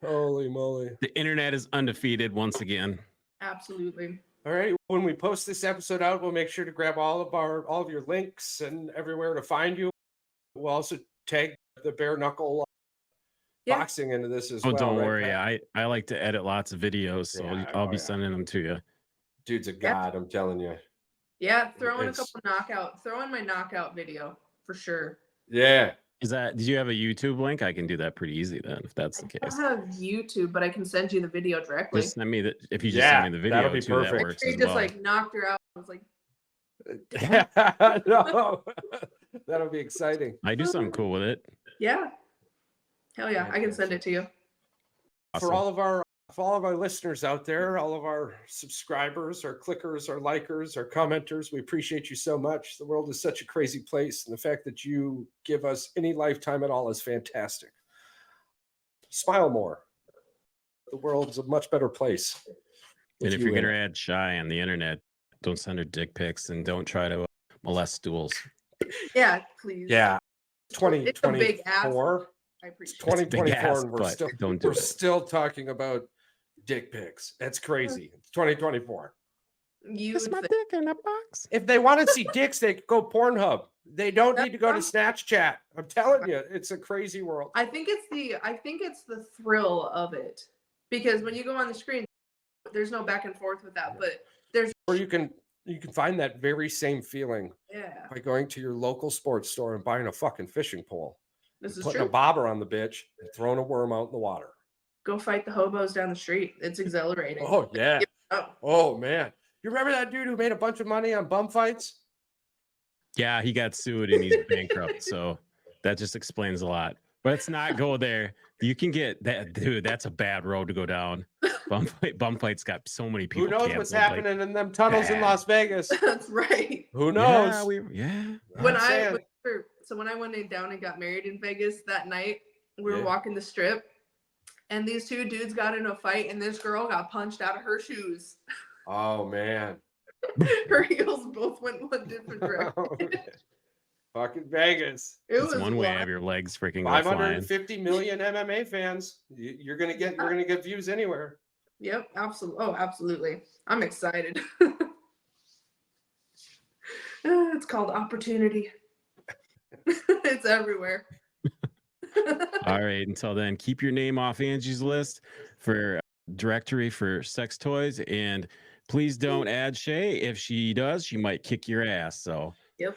[SPEAKER 2] down. Holy moly!
[SPEAKER 1] The internet is undefeated once again.
[SPEAKER 3] Absolutely.
[SPEAKER 2] All right. When we post this episode out, we'll make sure to grab all of your links and everywhere to find you. We'll also tag the bare knuckle boxing into this as well.
[SPEAKER 1] Oh, don't worry. I like to edit lots of videos, so I'll be sending them to you.
[SPEAKER 2] Dude's a god, I'm telling you.
[SPEAKER 3] Yeah, throw in a couple throw in my knockout video for sure.
[SPEAKER 2] Yeah.
[SPEAKER 1] Did you have a YouTube link? I can do that pretty easy then, if that's the case.
[SPEAKER 3] I don't have YouTube, but I can send you the video directly.
[SPEAKER 1] Just send me if you just send me the video,
[SPEAKER 2] that'll be perfect.
[SPEAKER 1] That works
[SPEAKER 3] you just like knocked her out. I was like,
[SPEAKER 2] no, that'll be exciting.
[SPEAKER 1] I do something cool with it.
[SPEAKER 3] Yeah. Hell yeah, I can send it to you.
[SPEAKER 2] Awesome. For all of our For all of our listeners out there, all of our subscribers, our clickers, our likers, our commenters, we appreciate you so much. The world is such a crazy place, and the fact that you give us any lifetime at all is fantastic. Smile more. The world is a much better place.
[SPEAKER 1] And if you're going to add Shy on the internet, don't send her dick pics and don't try to molest stools.
[SPEAKER 3] Yeah, please.
[SPEAKER 2] Yeah.
[SPEAKER 3] It's a big ass.
[SPEAKER 2] 2024.
[SPEAKER 3] I appreciate it.
[SPEAKER 2] 2024, and we're
[SPEAKER 1] we're
[SPEAKER 2] still talking about dick pics. That's crazy. It's 2024.
[SPEAKER 3] You
[SPEAKER 1] That's
[SPEAKER 3] would
[SPEAKER 1] my
[SPEAKER 3] think-
[SPEAKER 1] dick in a box.
[SPEAKER 2] If they want to see dicks, they could go Pornhub. They don't need to go to Snapchat. I'm telling you, it's a crazy world.
[SPEAKER 3] I think it's the thrill of it, because when you go on the screen, there's no back and forth with that, but there's
[SPEAKER 2] Or you can find that very same feeling
[SPEAKER 3] yeah,
[SPEAKER 2] by going to your local sports store and buying a fucking fishing pole,
[SPEAKER 3] this is
[SPEAKER 2] putting
[SPEAKER 3] true.
[SPEAKER 2] a bobber on the bitch, and throwing a worm out in the water.
[SPEAKER 3] Go fight the hobos down the street. It's exhilarating.
[SPEAKER 2] Oh yeah.
[SPEAKER 3] Oh,
[SPEAKER 2] Oh man. You remember that dude who made a bunch of money on bum fights?
[SPEAKER 1] Yeah, he got sued and he's bankrupt. So that just explains a lot. But let's not go there. You can get that, dude. That's a bad road to go down. Bum fights got so many people.
[SPEAKER 2] Who knows what's
[SPEAKER 1] canceled, like,
[SPEAKER 2] happening in them tunnels in
[SPEAKER 1] bad.
[SPEAKER 2] Las Vegas?
[SPEAKER 3] that's right.
[SPEAKER 2] Who knows?
[SPEAKER 3] When
[SPEAKER 2] I'm saying.
[SPEAKER 3] when I went down and got married in Vegas that night, we were
[SPEAKER 2] Yeah.
[SPEAKER 3] walking the strip, and these two dudes got in a fight, and this girl got punched out of her shoes.
[SPEAKER 2] Oh man.
[SPEAKER 3] Her heels both went one different direction.
[SPEAKER 2] Fucking Vegas.
[SPEAKER 3] It
[SPEAKER 1] It's
[SPEAKER 3] was
[SPEAKER 1] one way to
[SPEAKER 3] wild.
[SPEAKER 1] have your legs freaking go flying.
[SPEAKER 2] 550 million MMA fans. You're gonna get views anywhere.
[SPEAKER 3] Yep, absolutely. Oh, absolutely. I'm excited. It's called opportunity. It's everywhere.
[SPEAKER 1] All right. Until then, keep your name off Angie's list for directory for sex toys, and please don't add Shay. If she does, she might kick your ass. So
[SPEAKER 3] Yep.